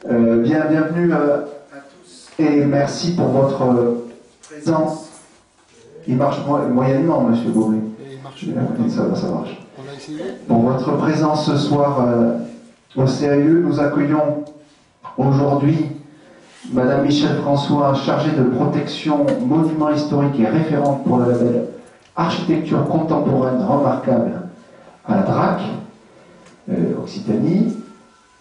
Bienvenue à tous et merci pour votre présence. Il marche moyennement, monsieur Beauvais. Ça marche. On a essayé. Pour votre présence ce soir au CAE, nous accueillons aujourd'hui Madame Michèle François, chargée de protection monuments historiques et référente pour le label Architecture contemporaine remarquable à la DRAC, Occitanie.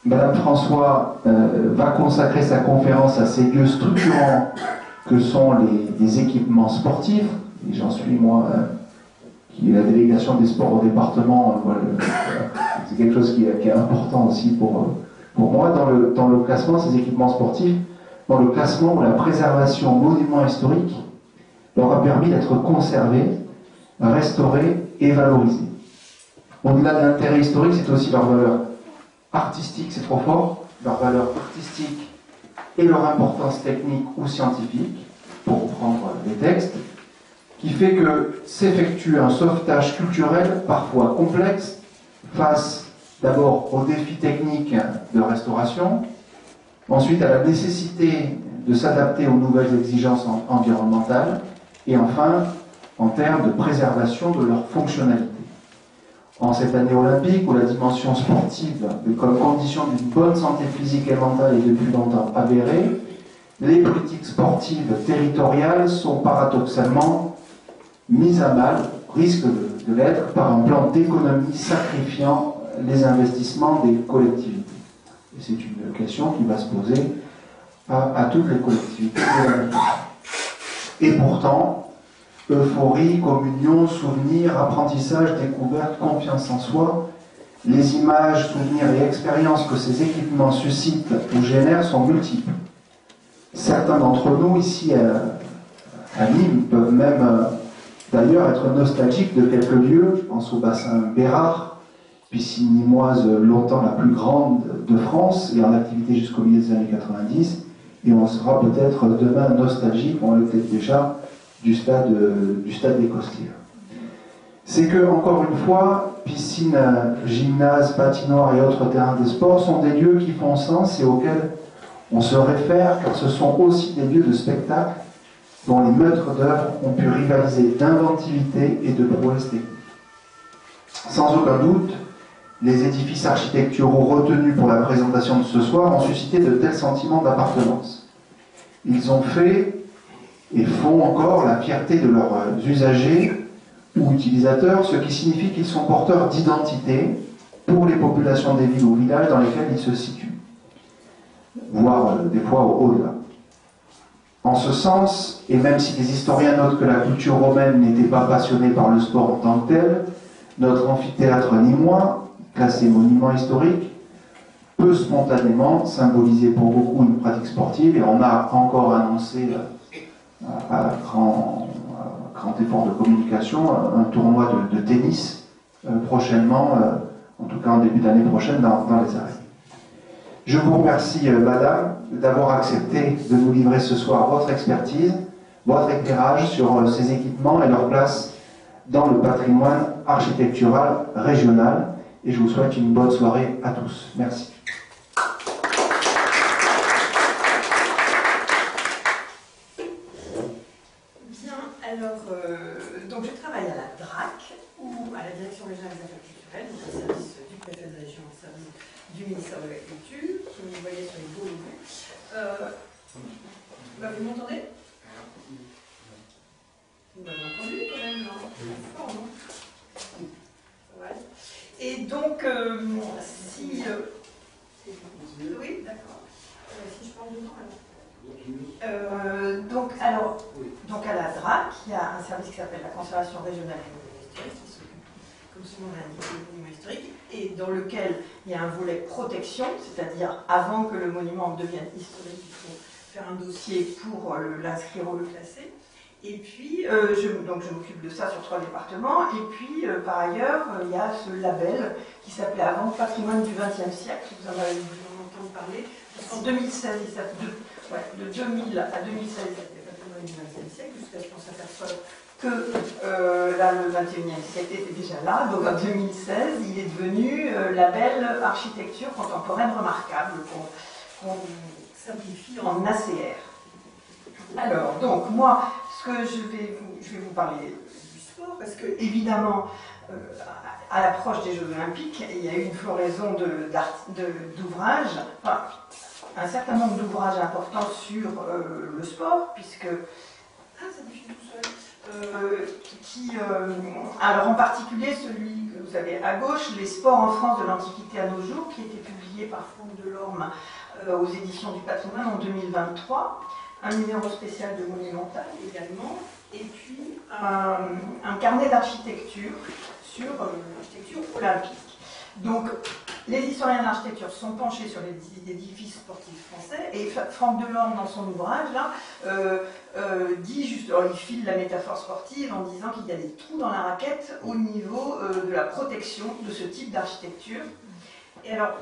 Madame François va consacrer sa conférence à ces lieux structurants que sont les équipements sportifs. Et j'en suis, moi, qui est la délégation des sports au département. C'est quelque chose qui est important aussi pour moi. Dans le classement de ces équipements sportifs, dans le classement où la préservation monuments historiques leur a permis d'être conservés, restaurés et valorisés. Au-delà de l'intérêt historique, c'est aussi leur valeur artistique, c'est trop fort, leur valeur artistique et leur importance technique ou scientifique, pour reprendre les textes, qui fait que s'effectue un sauvetage culturel parfois complexe face d'abord aux défis techniques de restauration, ensuite à la nécessité de s'adapter aux nouvelles exigences environnementales, et enfin en termes de préservation de leur fonctionnalité. En cette année olympique, où la dimension sportive est comme condition d'une bonne santé physique et mentale est depuis longtemps avérée, les politiques sportives territoriales sont paradoxalement mises à mal, risquent de l'être, par un plan d'économie sacrifiant les investissements des collectivités. Et c'est une question qui va se poser à toutes les collectivités de la République. Et pourtant, euphorie, communion, souvenirs, apprentissage, découverte, confiance en soi, les images, souvenirs et expériences que ces équipements suscitent ou génèrent sont multiples. Certains d'entre nous, ici à Nîmes, peuvent même d'ailleurs être nostalgiques de quelques lieux. Je pense au bassin Bérard, piscine nîmoise longtemps la plus grande de France et en activité jusqu'au milieu des années 90. Et on sera peut-être demain nostalgique, on l'est peut-être déjà, du stade des Costières. C'est que, encore une fois, piscine, gymnase, patinoire et autres terrains de sport sont des lieux qui font sens et auxquels on se réfère, car ce sont aussi des lieux de spectacle dont les maîtres d'œuvre ont pu rivaliser d'inventivité et de prouesse technique. Sans aucun doute, les édifices architecturaux retenus pour la présentation de ce soir ont suscité de tels sentiments d'appartenance. Ils ont fait et font encore la fierté de leurs usagers ou utilisateurs, ce qui signifie qu'ils sont porteurs d'identité pour les populations des villes ou villages dans lesquels ils se situent, voire des fois au-delà. En ce sens, et même si les historiens notent que la culture romaine n'était pas passionnée par le sport en tant que tel, notre amphithéâtre nîmois, classé monument historique, peut spontanément symboliser pour beaucoup une pratique sportive, et on a encore annoncé à grand effort de communication, un tournoi de tennis prochainement, en tout cas en début d'année prochaine, dans les arènes. Je vous remercie, madame, d'avoir accepté de nous livrer ce soir votre expertise, votre éclairage sur ces équipements et leur place dans le patrimoine architectural régional. Et je vous souhaite une bonne soirée à tous. Merci. Donc je travaille à la DRAC, ou à la Direction régionale des affaires culturelles, donc au service du préfet de région, au service du ministère de la Culture, qui vous voyez sur les beaux logos. Vous m'entendez? Vous m'avez entendu quand même, non? Fort, non? Ouais. Et donc, si... Oui, d'accord. Si je parle dedans, alors. Donc à la DRAC, il y a un service qui s'appelle la conservation régionale des monuments historiques, qui s'occupe, comme son nom l'indique, des monuments historiques, et dans lequel il y a un volet protection, c'est-à-dire avant que le monument devienne historique, il faut faire un dossier pour l'inscrire ou le classer. Et puis, je m'occupe de ça sur 3 départements. Et puis, par ailleurs, il y a ce label qui s'appelait avant Patrimoine du XXe siècle. Vous en avez dû en entendre parler. En 2016, de 2000 à 2016, c'était Patrimoine du XXe siècle, jusqu'à ce qu'on s'aperçoive que là, le XXIe siècle était déjà là. Donc en 2016, il est devenu label architecture contemporaine remarquable qu'on simplifie en ACR. Alors, donc, moi, ce que je vais vous parler du sport, parce que, évidemment, à l'approche des Jeux Olympiques, il y a eu une floraison d'ouvrages, enfin, un certain nombre d'ouvrages importants sur le sport, puisque... Ah, ça diffuse tout seul. Alors, en particulier, celui que vous avez à gauche, Les sports en France de l'Antiquité à nos jours, qui a été publié par Franck Delorme aux éditions du Patrimoine en 2023. Un numéro spécial de Monumental également, et puis un carnet d'architecture sur l'architecture olympique. Donc, les historiens de l'architecture sont penchés sur les édifices sportifs français, et Franck Delorme, dans son ouvrage, là, dit juste, alors il file la métaphore sportive en disant qu'il y a des trous dans la raquette au niveau de la protection de ce type d'architecture. Et alors,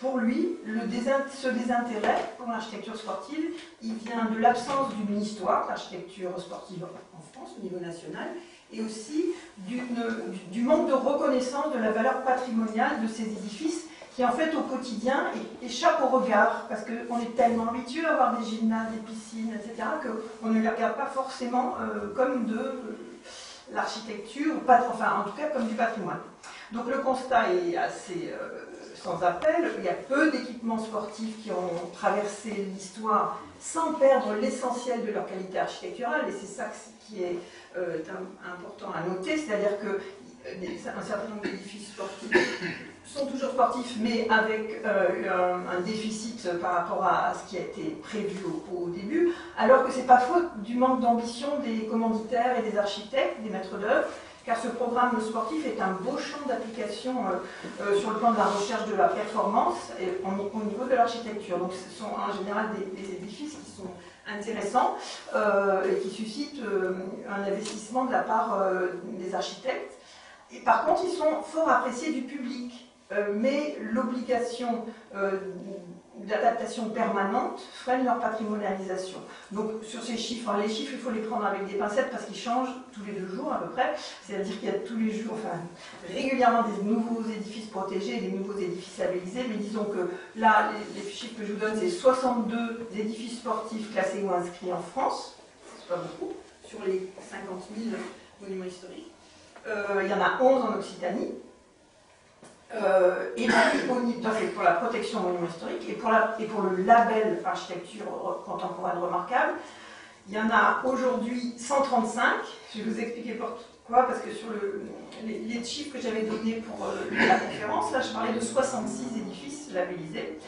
pour lui, ce désintérêt pour l'architecture sportive, il vient de l'absence d'une histoire d'architecture sportive en France, au niveau national, et aussi du manque de reconnaissance de la valeur patrimoniale de ces édifices qui, en fait, au quotidien, échappent au regard, parce qu'on est tellement habitué à avoir des gymnases, des piscines, etc., qu'on ne les regarde pas forcément comme de l'architecture, enfin, en tout cas, comme du patrimoine. Donc, le constat est assez... sans appel, il y a peu d'équipements sportifs qui ont traversé l'histoire sans perdre l'essentiel de leur qualité architecturale, et c'est ça qui est important à noter, c'est-à-dire qu'un certain nombre d'édifices sportifs sont toujours sportifs, mais avec un déficit par rapport à ce qui a été prévu au début, alors que ce n'est pas faute du manque d'ambition des commanditaires et des architectes, des maîtres d'œuvre, car ce programme sportif est un beau champ d'application sur le plan de la recherche de la performance et au niveau de l'architecture. Donc ce sont en général des édifices qui sont intéressants et qui suscitent un investissement de la part des architectes. Et par contre, ils sont fort appréciés du public, mais l'obligation d'adaptation permanente freine leur patrimonialisation. Donc sur ces chiffres, les chiffres il faut les prendre avec des pincettes parce qu'ils changent tous les 2 jours à peu près, c'est-à-dire qu'il y a tous les jours, enfin régulièrement des nouveaux édifices protégés et des nouveaux édifices labellisés, mais disons que là, les chiffres que je vous donne, c'est 62 édifices sportifs classés ou inscrits en France, c'est pas beaucoup, sur les 50 000 monuments historiques. Il y en a 11 en Occitanie. Et puis, c'est pour la protection monument historique et pour le label architecture contemporaine remarquable, il y en a aujourd'hui 135. Je vais vous expliquer pourquoi, parce que sur les chiffres que j'avais donnés pour la conférence, là je parlais de 66 édifices labellisés,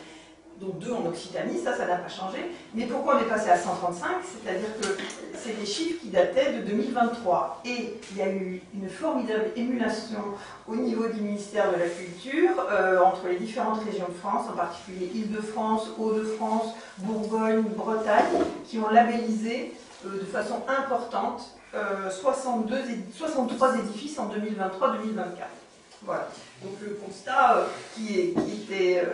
dont 2 en Occitanie, ça n'a pas changé. Mais pourquoi on est passé à 135? C'est-à-dire que c'est des chiffres qui dataient de 2023. Et il y a eu une formidable émulation au niveau du ministère de la Culture entre les différentes régions de France, en particulier Île-de-France, Hauts-de-France, Bourgogne, Bretagne, qui ont labellisé de façon importante 63 édifices en 2023-2024. Voilà. Donc le constat qui était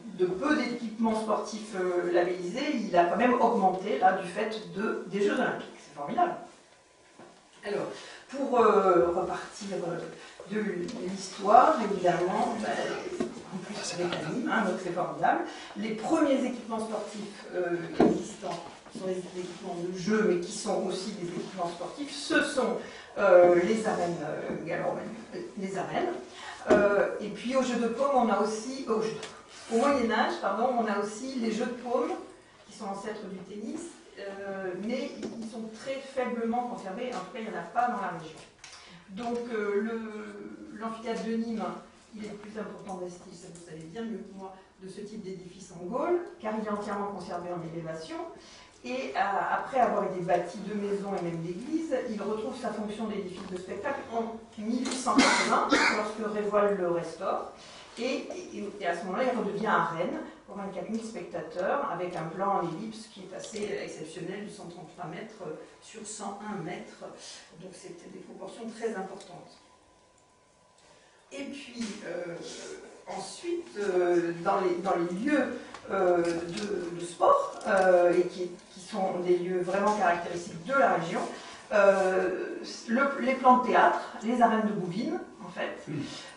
de peu d'équipements sportifs labellisés, il a quand même augmenté là du fait des Jeux Olympiques. C'est formidable. Alors, pour repartir de l'histoire, évidemment, en plus avec Anime, donc c'est formidable. Les premiers équipements sportifs existants, qui sont des équipements de jeu, mais qui sont aussi des équipements sportifs, ce sont les arènes les arènes. Et puis au jeu de paume, on a aussi, au Moyen-Âge, pardon, on a aussi les jeux de paume, qui sont ancêtres du tennis, mais ils sont très faiblement conservés, en tout cas il n'y en a pas dans la région. Donc l'amphithéâtre de Nîmes, il est le plus important vestige, ça vous savez bien mieux que moi, de ce type d'édifice en Gaule, car il est entièrement conservé en élévation. Et après avoir été bâti de maisons et même d'églises, il retrouve sa fonction d'édifice de spectacle en 1880, lorsque Révoil le restaure. Et à ce moment-là, il redevient arène pour 24 000 spectateurs, avec un plan en ellipse qui est assez exceptionnel, de 133 mètres sur 101 mètres. Donc c'était des proportions très importantes. Et puis, ensuite, dans les lieux de sport, et qui sont des lieux vraiment caractéristiques de la région, les plans de théâtre, les arènes de Bouvines, en fait.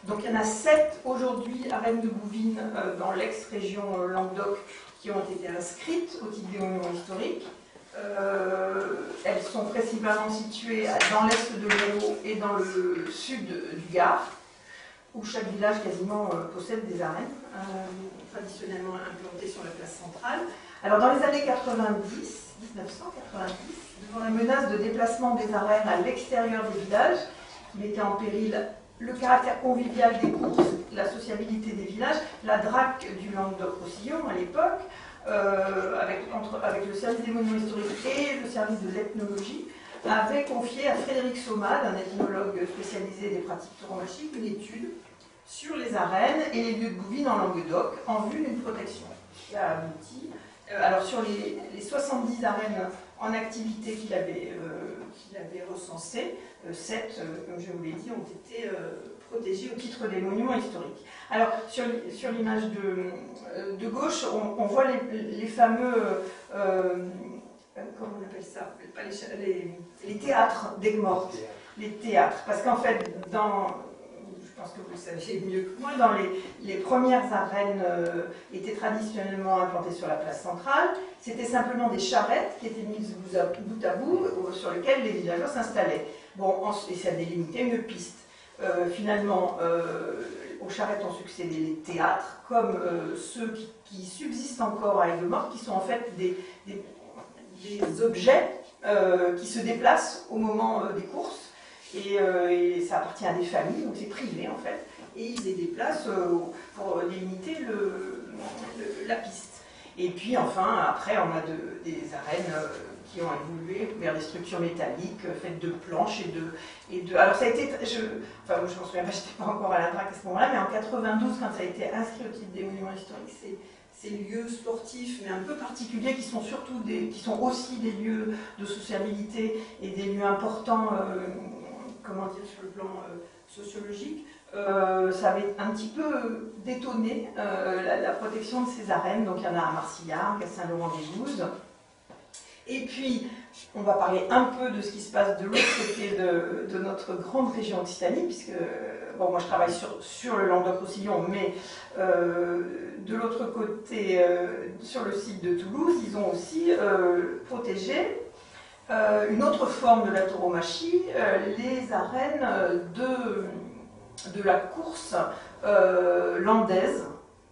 Donc il y en a 7 aujourd'hui, arènes de Bouvines, dans l'ex-région Languedoc, qui ont été inscrites au titre des monuments historiques. Elles sont principalement situées dans l'est de l'Hérault et dans le sud du Gard, où chaque village quasiment possède des arènes, traditionnellement implantées sur la place centrale. Alors dans les années 1990, devant la menace de déplacement des arènes à l'extérieur des villages, qui mettait en péril le caractère convivial des courses, la sociabilité des villages, la DRAC du Languedoc-Roussillon à l'époque, avec le service des monuments historiques et le service de l'ethnologie, avait confié à Frédéric Sommade, un ethnologue spécialisé des pratiques tauromachiques, une étude sur les arènes et les lieux de Bouvines en Languedoc en vue d'une protection qui a abouti. Alors sur les 70 arènes en activité qu'il avait recensées, 7, comme je vous l'ai dit, ont été protégées au titre des monuments historiques. Alors sur l'image de gauche, on voit les fameux, comment on appelle ça, pas les théâtres d'Aigues-Mortes, les théâtres, parce qu'en fait, je pense que vous le savez mieux que moi, dans les premières arènes étaient traditionnellement implantées sur la place centrale. C'était simplement des charrettes qui étaient mises bout à bout, sur lesquelles les villageois s'installaient. Bon, et ça délimitait une piste. Finalement, aux charrettes ont succédé les théâtres, comme ceux qui subsistent encore à Aigues-Mortes, qui sont en fait des objets qui se déplacent au moment des courses. Et ça appartient à des familles, donc c'est privé en fait, et ils les déplacent pour délimiter la piste. Et puis enfin, après, on a des arènes qui ont évolué vers des structures métalliques faites de planches et de. Alors ça a été, moi je m'en souviens pas, j'étais pas encore à la DRAC à ce moment-là, mais en 92, quand ça a été inscrit au titre des monuments historiques, ces lieux sportifs, mais un peu particuliers, qui sont aussi des lieux de sociabilité et des lieux importants. Comment dire, sur le plan sociologique, ça avait un petit peu détonné la protection de ces arènes. Donc il y en a à Marcillargues, à Saint-Laurent-des-Gouzes. Et puis, on va parler un peu de ce qui se passe de l'autre côté de notre grande région Occitanie, puisque, bon, moi je travaille sur le Languedoc-Roussillon, mais de l'autre côté, sur le site de Toulouse, ils ont aussi protégé une autre forme de la tauromachie, les arènes de la course landaise.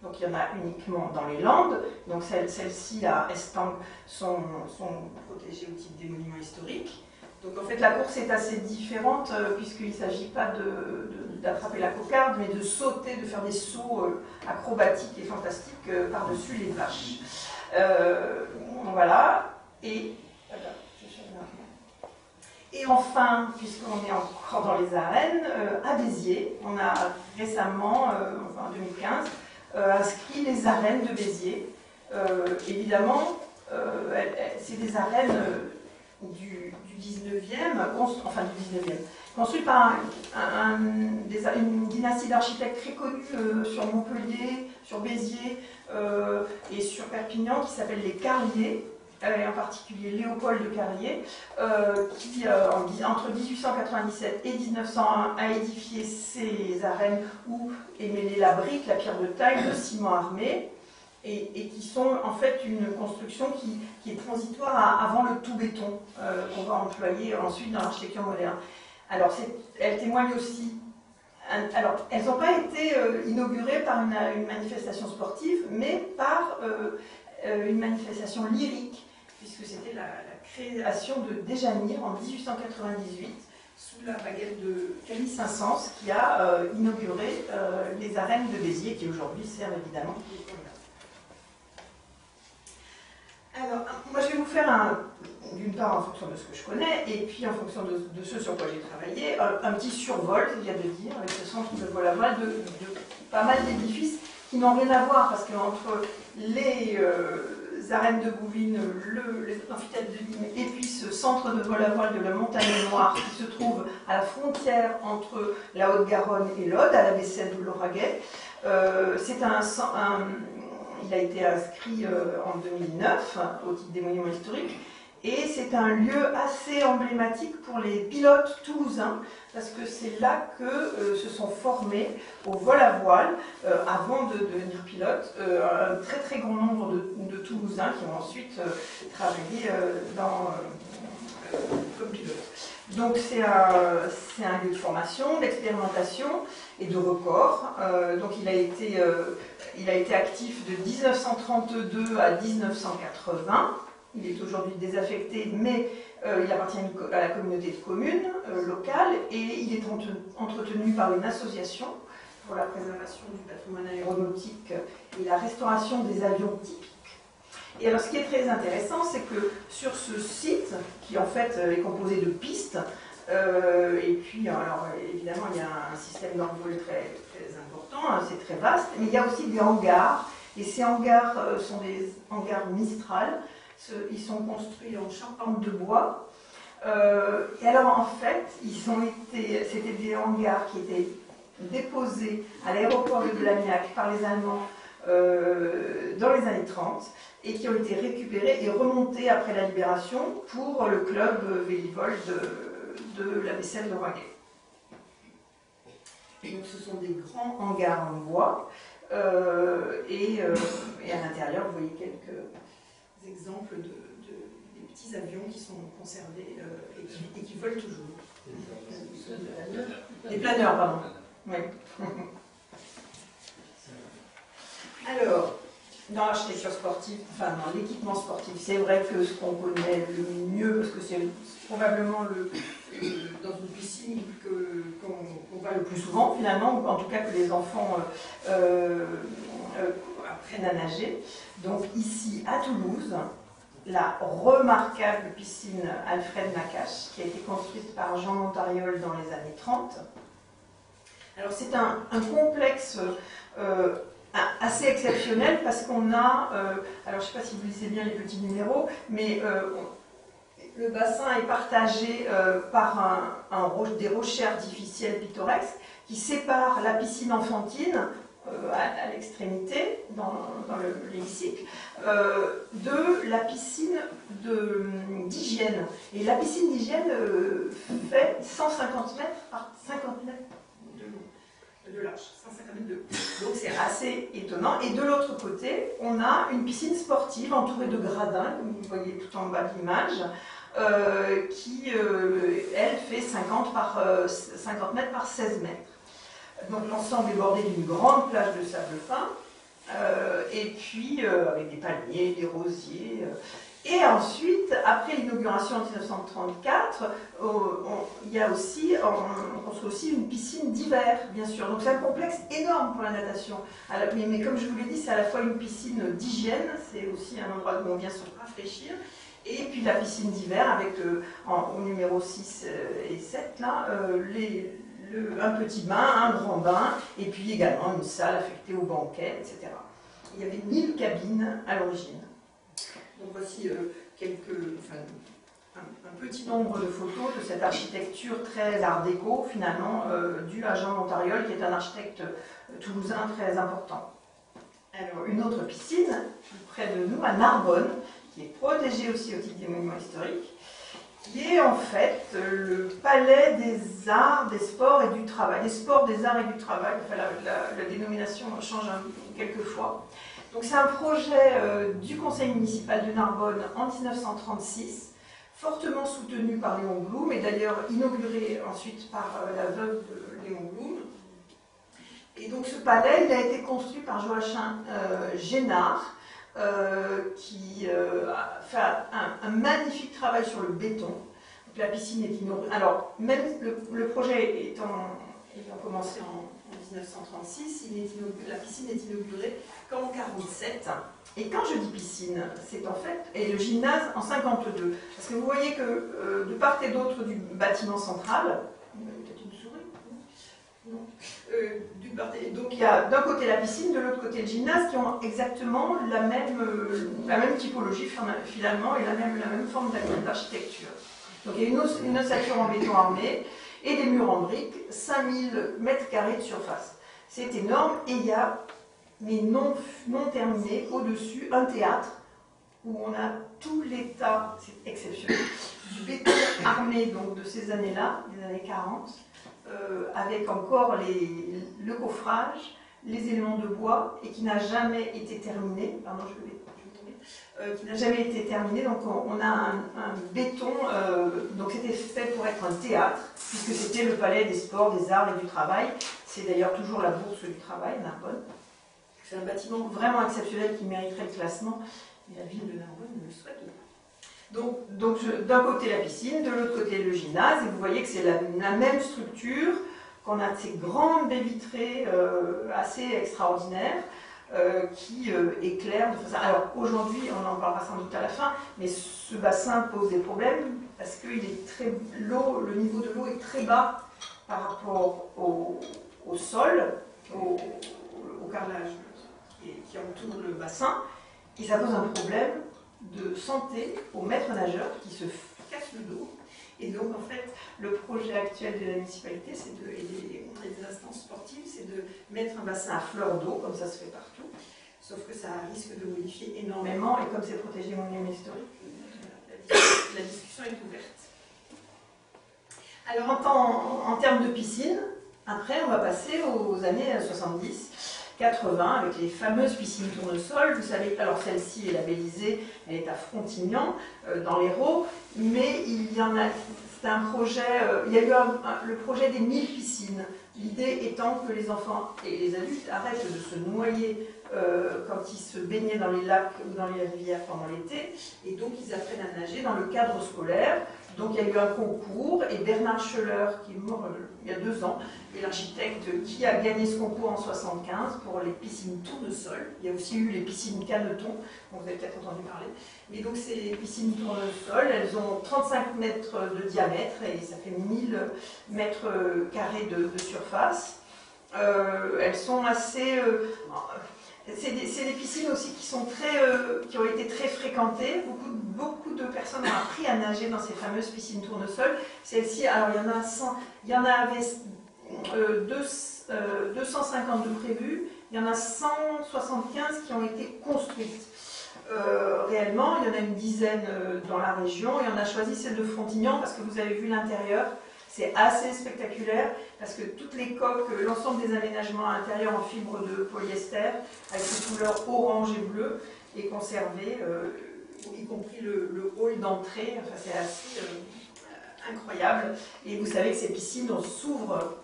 Donc il y en a uniquement dans les Landes. Donc celles-ci à Estangues sont protégées au titre des monuments historiques. Donc en fait la course est assez différente puisqu'il ne s'agit pas d'attraper la cocarde, mais de sauter, de faire des sauts acrobatiques et fantastiques par-dessus les vaches. Voilà. Et enfin, puisqu'on est encore dans les arènes, à Béziers, on a récemment, en 2015, inscrit les arènes de Béziers. Évidemment, c'est des arènes du 19e, construites par une dynastie d'architectes très connue sur Montpellier, sur Béziers et sur Perpignan, qui s'appelle les Carlier. Et en particulier Léopold de Carlier, qui entre 1897 et 1901 a édifié ces arènes où est mêlée la brique, la pierre de taille, le ciment armé, et qui sont en fait une construction qui est transitoire avant le tout béton qu'on va employer ensuite dans l'architecture moderne. Alors elles témoignent aussi. Alors, elles n'ont pas été inaugurées par une manifestation sportive, mais par une manifestation lyrique, puisque c'était la création de Déjanire en 1898, sous la baguette de Camille Saint-Saëns, qui a inauguré les arènes de Béziers, qui aujourd'hui servent évidemment. Alors, moi je vais vous faire d'une part en fonction de ce que je connais, et puis en fonction de ce sur quoi j'ai travaillé, un petit survol, c'est bien de dire, avec ce centre de vol à voile, de pas mal d'édifices qui n'ont rien à voir, parce qu'entre les arènes de Bouvines, les amphithéâtres de Nîmes, et puis ce centre de vol à voile de la Montagne Noire, qui se trouve à la frontière entre la Haute-Garonne et l'Aude, à la Bessède ou l'Auragais, il a été inscrit en 2009 au titre des monuments historiques. Et c'est un lieu assez emblématique pour les pilotes toulousains, parce que c'est là que se sont formés au vol à voile, avant de devenir pilotes, un très très grand nombre de Toulousains qui ont ensuite travaillé comme pilotes. Donc c'est un lieu de formation, d'expérimentation et de record. Donc il a été actif de 1932 à 1980. Il est aujourd'hui désaffecté, mais il appartient à la communauté de communes locale et il est entretenu par une association pour la préservation du patrimoine aéronautique et la restauration des avions typiques. Et alors ce qui est très intéressant, c'est que sur ce site, qui en fait est composé de pistes, et puis alors évidemment il y a un système d'envol très, très important, hein, c'est très vaste, mais il y a aussi des hangars, et ces hangars sont des hangars Mistral. Ils sont construits en charpente de bois. Et alors en fait, c'était des hangars qui étaient déposés à l'aéroport de Blagnac par les Allemands dans les années 30 et qui ont été récupérés et remontés après la libération pour le club Vélivol de la Vaisselle de Roiguet. Donc ce sont des grands hangars en bois et à l'intérieur, vous voyez quelques exemples des petits avions qui sont conservés et qui volent toujours. Des planeurs, pardon. Oui. Alors, dans l'architecture sportive, enfin dans l'équipement sportif, c'est vrai que ce qu'on connaît le mieux, parce que c'est probablement dans une piscine qu'on va le plus souvent finalement, ou en tout cas que les enfants apprennent à nager. Donc ici à Toulouse, la remarquable piscine Alfred Nakache, qui a été construite par Jean Montariol dans les années 30. Alors c'est un complexe assez exceptionnel parce qu'on a, alors je ne sais pas si vous lisez bien les petits numéros, mais le bassin est partagé par des rochers artificiels pittoresques qui séparent la piscine enfantine à l'extrémité, dans l'hémicycle, de la piscine d'hygiène. Et la piscine d'hygiène fait 150 mètres par 50 mètres de large, 150 mètres de haut. Donc c'est assez étonnant. Et de l'autre côté, on a une piscine sportive entourée de gradins, comme vous voyez tout en bas de l'image, qui, elle, fait 50 mètres par 16 mètres. Donc l'ensemble est bordé d'une grande plage de sable fin, et puis avec des palmiers, des rosiers. Et ensuite, après l'inauguration en 1934, il y a aussi, on construit aussi une piscine d'hiver, bien sûr. Donc c'est un complexe énorme pour la natation. Mais comme je vous l'ai dit, c'est à la fois une piscine d'hygiène, c'est aussi un endroit où on vient se rafraîchir. Et puis la piscine d'hiver avec, au numéro 6 et 7, là, un petit bain, un grand bain, et puis également une salle affectée au banquet, etc. Il y avait 1000 cabines à l'origine. Donc voici un petit nombre de photos de cette architecture très art déco, finalement, due à Jean Montariol, qui est un architecte toulousain très important. Alors, une autre piscine, près de nous, à Narbonne, qui est protégée aussi au titre des monuments historiques, qui est en fait le palais des arts, des sports et du travail. Des sports, des arts et du travail, enfin la dénomination change quelquefois. Donc c'est un projet du conseil municipal de Narbonne en 1936, fortement soutenu par Léon Blum, et d'ailleurs inauguré ensuite par la veuve de Léon Blum. Et donc ce palais, il a été construit par Joachim Génard, qui a fait un magnifique travail sur le béton. Donc, la piscine est inaugurée. Alors, même le projet ayant commencé en 1936, la piscine est inaugurée qu'en 1947. Et quand je dis piscine, c'est en fait, et le gymnase en 1952. Parce que vous voyez que de part et d'autre du bâtiment central, peut-être une souris, non. Donc il y a d'un côté la piscine, de l'autre côté le gymnase, qui ont exactement la même typologie finalement et la même forme d'architecture. Donc il y a une ossature en béton armé et des murs en briques, 5000 mètres carrés de surface. C'est énorme et il y a, mais non terminé, au-dessus, un théâtre où on a tout l'état, c'est exceptionnel, du béton armé donc, de ces années-là, des années 40, avec encore le coffrage, les éléments de bois, et qui n'a jamais été terminé. Pardon, qui n'a jamais été terminé. Donc on a un béton, donc c'était fait pour être un théâtre, puisque c'était le palais des sports, des arts et du travail. C'est d'ailleurs toujours la bourse du travail, Narbonne. C'est un bâtiment vraiment exceptionnel qui mériterait le classement, et la ville de Narbonne ne le souhaite pas. Donc d'un côté la piscine, de l'autre côté le gymnase, et vous voyez que c'est la même structure, qu'on a ces grandes baies vitrées assez extraordinaires, qui éclairent de façon... Alors aujourd'hui, on en parlera sans doute à la fin, mais ce bassin pose des problèmes parce que le niveau de l'eau est très bas par rapport au sol, au carrelage qui entoure le bassin, et ça pose un problème de santé aux maîtres nageurs qui se cassent le dos. Et donc, en fait, le projet actuel de la municipalité et des instances sportives, c'est de mettre un bassin à fleur d'eau, comme ça se fait partout, sauf que ça risque de modifier énormément, et comme c'est protégé monument historique, la discussion est ouverte. Alors, en termes de piscine, après, on va passer aux années 70. 80, avec les fameuses piscines tournesol. Vous savez, alors celle-ci est labellisée, elle est à Frontignan, dans l'Hérault, mais il y en a, c'est un projet, il y a eu le projet des 1000 piscines. L'idée étant que les enfants et les adultes arrêtent de se noyer quand ils se baignaient dans les lacs ou dans les rivières pendant l'été, et donc ils apprennent à nager dans le cadre scolaire. Donc il y a eu un concours, et Bernard Schoeller, qui est mort il y a 2 ans, est l'architecte qui a gagné ce concours en 1975 pour les piscines tournesol. Il y a aussi eu les piscines canetons, dont vous avez peut-être entendu parler. Mais donc ces piscines tournesol, elles ont 35 mètres de diamètre, et ça fait 1000 mètres carrés de surface. Elles sont assez... c'est des piscines aussi qui ont été très fréquentées. Beaucoup de personnes ont appris à nager dans ces fameuses piscines tournesol. Celle-ci, alors il y en avait 250 de prévues, il y en a 175 qui ont été construites. Réellement, il y en a une dizaine dans la région, et on a choisi celle de Frontignan parce que vous avez vu l'intérieur. C'est assez spectaculaire parce que toutes les coques, l'ensemble des aménagements à l'intérieur en fibre de polyester, avec ses couleurs orange et bleu, est conservé, y compris le hall d'entrée. Enfin, c'est assez incroyable. Et vous savez que ces piscines s'ouvrent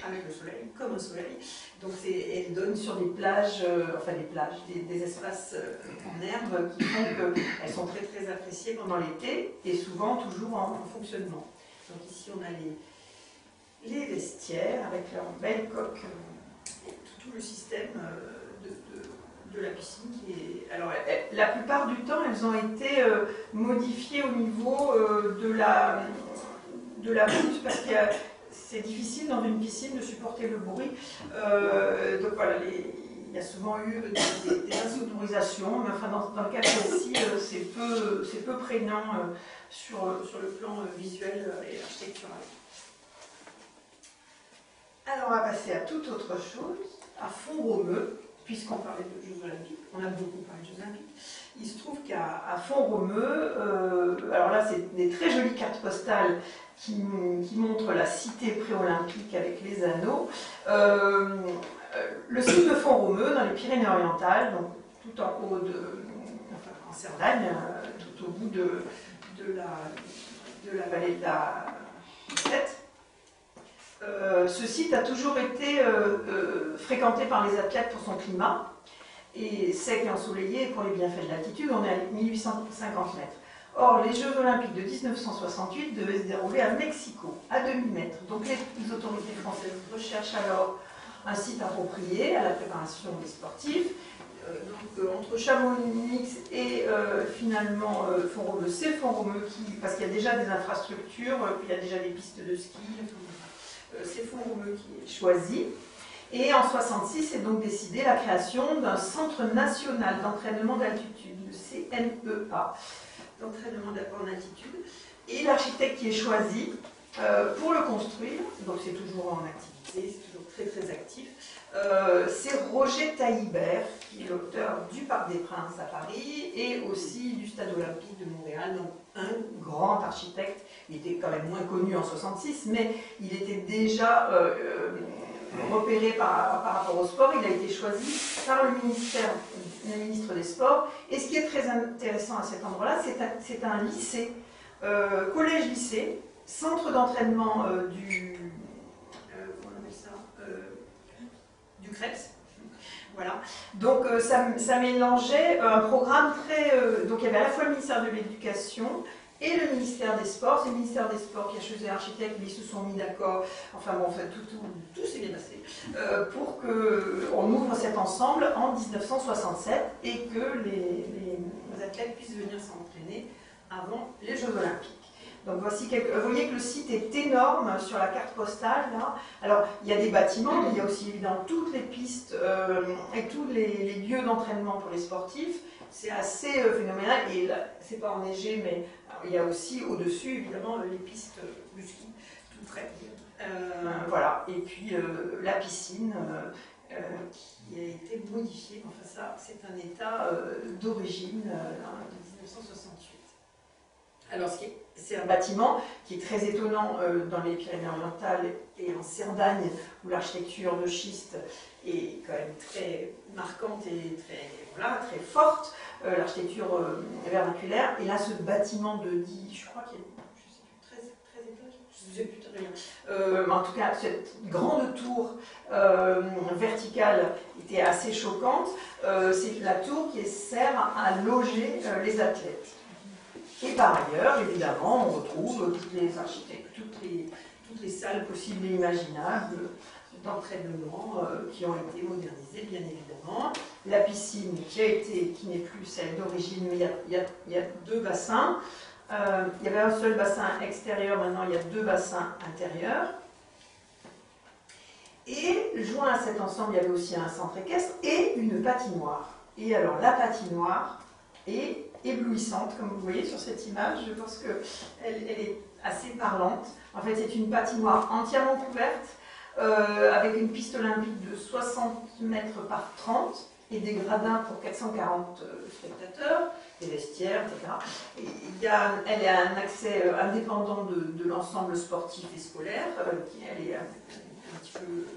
avec le soleil, comme un soleil. Donc elles donnent sur des plages, des espaces en herbe qui font qu'elles sont très très appréciées pendant l'été et souvent toujours en fonctionnement. Donc ici on a les vestiaires avec leurs belles coques et tout le système de la piscine qui est... Alors la plupart du temps elles ont été modifiées au niveau de la voûte parce que c'est difficile dans une piscine de supporter le bruit. Donc voilà, il y a souvent eu des insonorisations, mais enfin dans le cas de celle-ci, c'est peu prégnant sur le plan visuel et architectural. Alors on va passer à toute autre chose, à Font-Romeu, puisqu'on parlait de Jeux Olympiques, on a beaucoup parlé de Jeux Olympiques. Il se trouve qu'à Font-Romeu, alors là c'est des très jolies cartes postales qui montrent la cité pré-olympique avec les anneaux. Le site de Font-Romeu, dans les Pyrénées-Orientales, donc tout en haut en Cerdagne, tout au bout de la vallée de la Tête. Ce site a toujours été fréquenté par les athlètes pour son climat, et sec et ensoleillé, pour les bienfaits de l'altitude. On est à 1850 mètres. Or, les Jeux Olympiques de 1968 devaient se dérouler à Mexico, à 2000 mètres. Donc les autorités françaises recherchent alors un site approprié à la préparation des sportifs. Entre Chamonix et finalement Font-Romeu, c'est Font-Romeu parce qu'il y a déjà des infrastructures, puis il y a déjà des pistes de ski. C'est Font-Romeu qui est choisi. Et en 1966, c'est donc décidé la création d'un centre national d'entraînement d'altitude, le CNEA, d'entraînement en altitude. Et l'architecte qui est choisi pour le construire, donc c'est toujours en activité, c'est toujours très très actif, c'est Roger Taillibert, qui est l'auteur du Parc des Princes à Paris et aussi du Stade Olympique de Montréal, donc un grand architecte. Il était quand même moins connu en 66, mais il était déjà repéré par rapport au sport. Il a été choisi par le ministre des Sports. Et ce qui est très intéressant à cet endroit-là, c'est un lycée, collège-lycée, centre d'entraînement du Krebs. Voilà. Donc ça mélangeait un programme très... donc il y avait à la fois le ministère de l'Éducation et le ministère des Sports. C'est le ministère des Sports qui a choisi l'architecte, mais ils se sont mis d'accord. Enfin bon, en fait, tout s'est bien passé. Pour qu'on ouvre cet ensemble en 1967 et que les athlètes puissent venir s'entraîner avant les Jeux Olympiques. Donc voici vous voyez que le site est énorme sur la carte postale là. Alors il y a des bâtiments, mais il y a aussi évidemment toutes les pistes et tous les lieux d'entraînement pour les sportifs. C'est assez phénoménal et là, c'est pas enneigé, mais alors, il y a aussi au-dessus évidemment les pistes de ski tout près. Voilà. Et puis la piscine qui a été modifiée. Enfin ça, c'est un état d'origine de 1968. Alors, c'est un bâtiment qui est très étonnant dans les Pyrénées-Orientales et en Cerdagne, où l'architecture de schiste est quand même très marquante et très forte, l'architecture vernaculaire. Et là, ce bâtiment de 10, je crois qu'il y a 13 étages, je ne sais plus très bien. En tout cas, cette grande tour verticale était assez choquante. C'est la tour qui sert à loger les athlètes. Et par ailleurs, évidemment, on retrouve toutes les architectures, toutes les salles possibles et imaginables d'entraînement qui ont été modernisées, bien évidemment. La piscine qui n'est plus celle d'origine, mais il y a deux bassins. Il y avait un seul bassin extérieur, maintenant il y a deux bassins intérieurs. Et joint à cet ensemble, il y avait aussi un centre équestre et une patinoire. Et alors la patinoire est éblouissante, comme vous voyez sur cette image. Je pense qu'elle est assez parlante. En fait, c'est une patinoire entièrement couverte, avec une piste olympique de 60 mètres par 30 et des gradins pour 440 spectateurs, des vestiaires, etc. Et elle a un accès indépendant de l'ensemble sportif et scolaire. Elle est un petit peu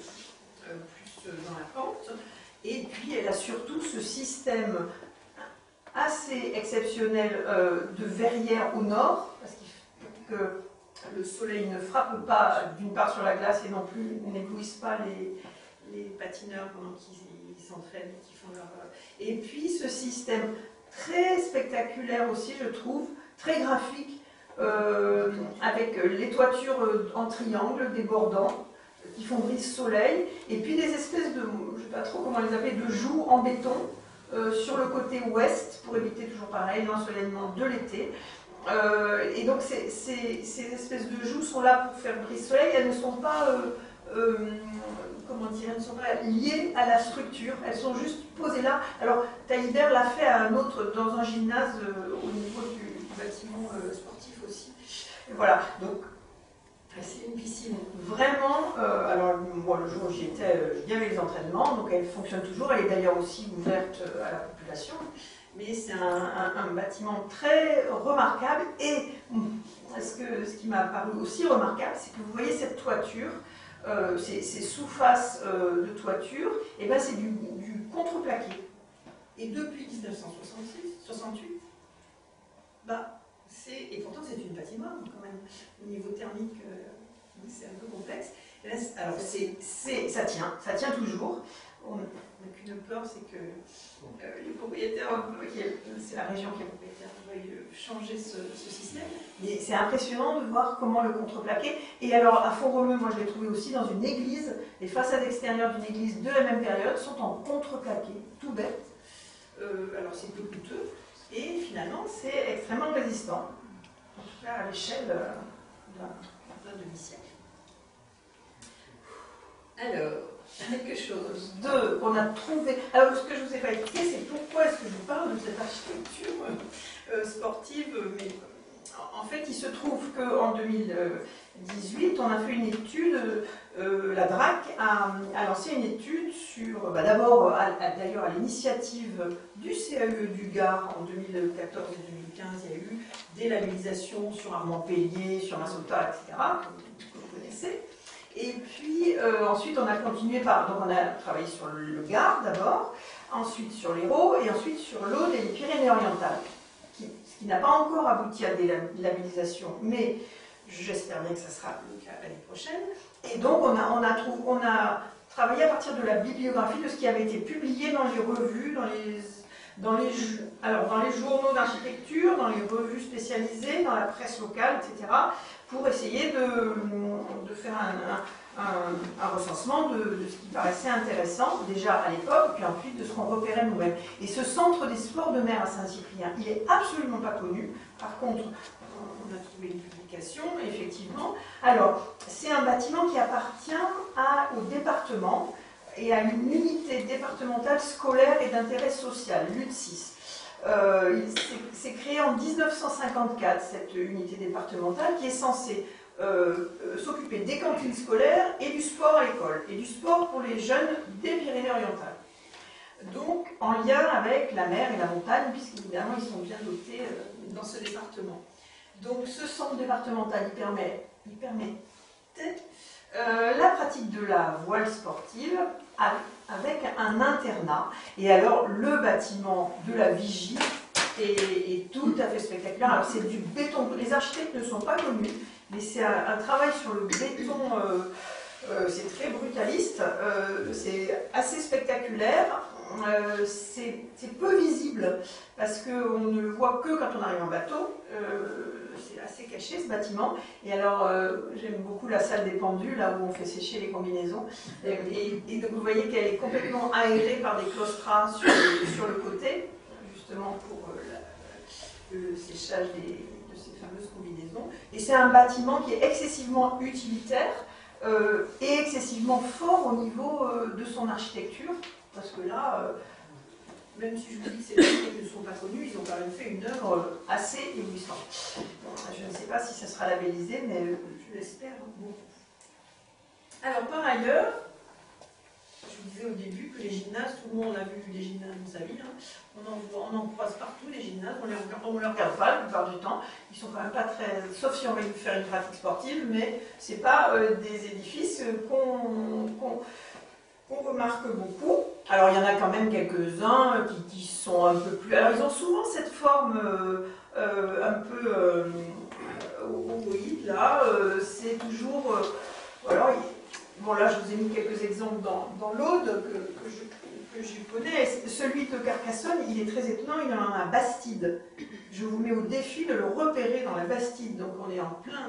plus dans la pente. Et puis, elle a surtout ce système assez exceptionnel de verrière au nord, parce que le soleil ne frappe pas d'une part sur la glace et non plus n'éblouisse pas les patineurs pendant qu'ils s'entraînent et qu'ils font leur... Et puis ce système très spectaculaire aussi, je trouve, très graphique, avec les toitures en triangle débordant, qui font brise-soleil, et puis des espèces de, je ne sais pas trop comment les appeler, de joues en béton, sur le côté ouest, pour éviter toujours pareil, l'ensoleillement de l'été. Et donc ces espèces de joues sont là pour faire brise-soleil, elles ne sont pas, comment dire, elles ne sont pas liées à la structure, elles sont juste posées là. Alors Taillibert l'a fait à dans un gymnase au niveau du bâtiment sportif aussi. Et voilà, donc c'est une piscine vraiment, alors moi le jour où j'y étais, il y avait les entraînements, donc elle fonctionne toujours, elle est d'ailleurs aussi ouverte à la population, mais c'est un bâtiment très remarquable. Et ce qui m'a paru aussi remarquable, c'est que vous voyez cette toiture, ces sous-faces de toiture, et ben c'est du contreplaqué. Et depuis 1968, bah, et pourtant c'est une patinoire quand même, au niveau thermique, c'est un peu complexe. Et là, alors ça tient toujours. On n'a qu'une peur, c'est que les propriétaires, c'est la région qui est propriétaire, veuille changer ce système. Mais c'est impressionnant de voir comment le contreplaqué. Et alors à Font-Romeu, moi je l'ai trouvé aussi dans une église. Les façades extérieures d'une église de la même période sont en contreplaqué, tout bête. Alors c'est peu coûteux. Et finalement, c'est extrêmement résistant, en tout cas à l'échelle d'un demi-siècle. Alors, quelque chose qu'on a trouvé. Alors, ce que je ne vous ai pas expliqué, c'est pourquoi est-ce que je vous parle de cette architecture sportive, mais en fait, il se trouve qu'en 2018, on a fait une étude, la DRAC a lancé une étude sur, d'abord, d'ailleurs à l'initiative du CAE du Gard en 2014 et 2015, il y a eu des labellisations sur Armand-Pellier, sur Massota, etc., que vous connaissez. Et puis ensuite, on a continué donc on a travaillé sur le Gard d'abord, ensuite sur l'Hérault et ensuite sur l'Aude et les Pyrénées-Orientales, ce qui n'a pas encore abouti à des labellisations, mais j'espère bien que ça sera le cas l'année prochaine. Et donc on a travaillé à partir de la bibliographie de ce qui avait été publié dans les revues, dans les journaux d'architecture, dans les revues spécialisées, dans la presse locale, etc., pour essayer de faire un recensement de ce qui paraissait intéressant, déjà à l'époque, puis ensuite de ce qu'on repérait nous-mêmes. Et ce centre des sports de mer à Saint-Cyprien, il n'est absolument pas connu. Par contre, on a trouvé une publication, effectivement. Alors, c'est un bâtiment qui appartient au département et à une unité départementale scolaire et d'intérêt social, l'UD6. C'est créé en 1954, cette unité départementale, qui est censée s'occuper des cantines scolaires et du sport à l'école, et du sport pour les jeunes des Pyrénées-Orientales. Donc, en lien avec la mer et la montagne, puisqu'évidemment, ils sont bien dotés dans ce département. Donc, ce centre départemental, il permettait la pratique de la voile sportive avec un internat. Et alors, le bâtiment de la vigie est tout à fait spectaculaire. Alors, c'est du béton. Les architectes ne sont pas connus, mais c'est un travail sur le béton. C'est très brutaliste. C'est assez spectaculaire. C'est peu visible parce qu'on ne le voit que quand on arrive en bateau. C'est assez caché ce bâtiment. Et alors, j'aime beaucoup la salle des pendus, là où on fait sécher les combinaisons. Et donc vous voyez qu'elle est complètement aérée par des claustras sur le côté, justement pour le séchage de ces fameuses combinaisons. Et c'est un bâtiment qui est excessivement utilitaire et excessivement fort au niveau de son architecture. Parce que là, même si je vous dis que ces architectes ne sont pas connus, ils ont quand même fait une œuvre assez éblouissante. Je ne sais pas si ça sera labellisé, mais je l'espère beaucoup. Alors, par ailleurs, je vous disais au début que les gymnases, tout le monde a vu des gymnases dans sa vie, hein. On en croise partout, les gymnases, on ne les regarde pas la plupart du temps, ils sont quand même pas très, sauf si on veut faire une pratique sportive, mais ce n'est pas des édifices qu'on remarque beaucoup. Alors, il y en a quand même quelques-uns qui sont un peu plus... Alors, ils ont souvent cette forme un peu ovoïde, là. C'est toujours... alors, bon, là, je vous ai mis quelques exemples dans l'Aude que je connais. Celui de Carcassonne, il est très étonnant, il est dans la Bastide. Je vous mets au défi de le repérer dans la Bastide. Donc, on est en plein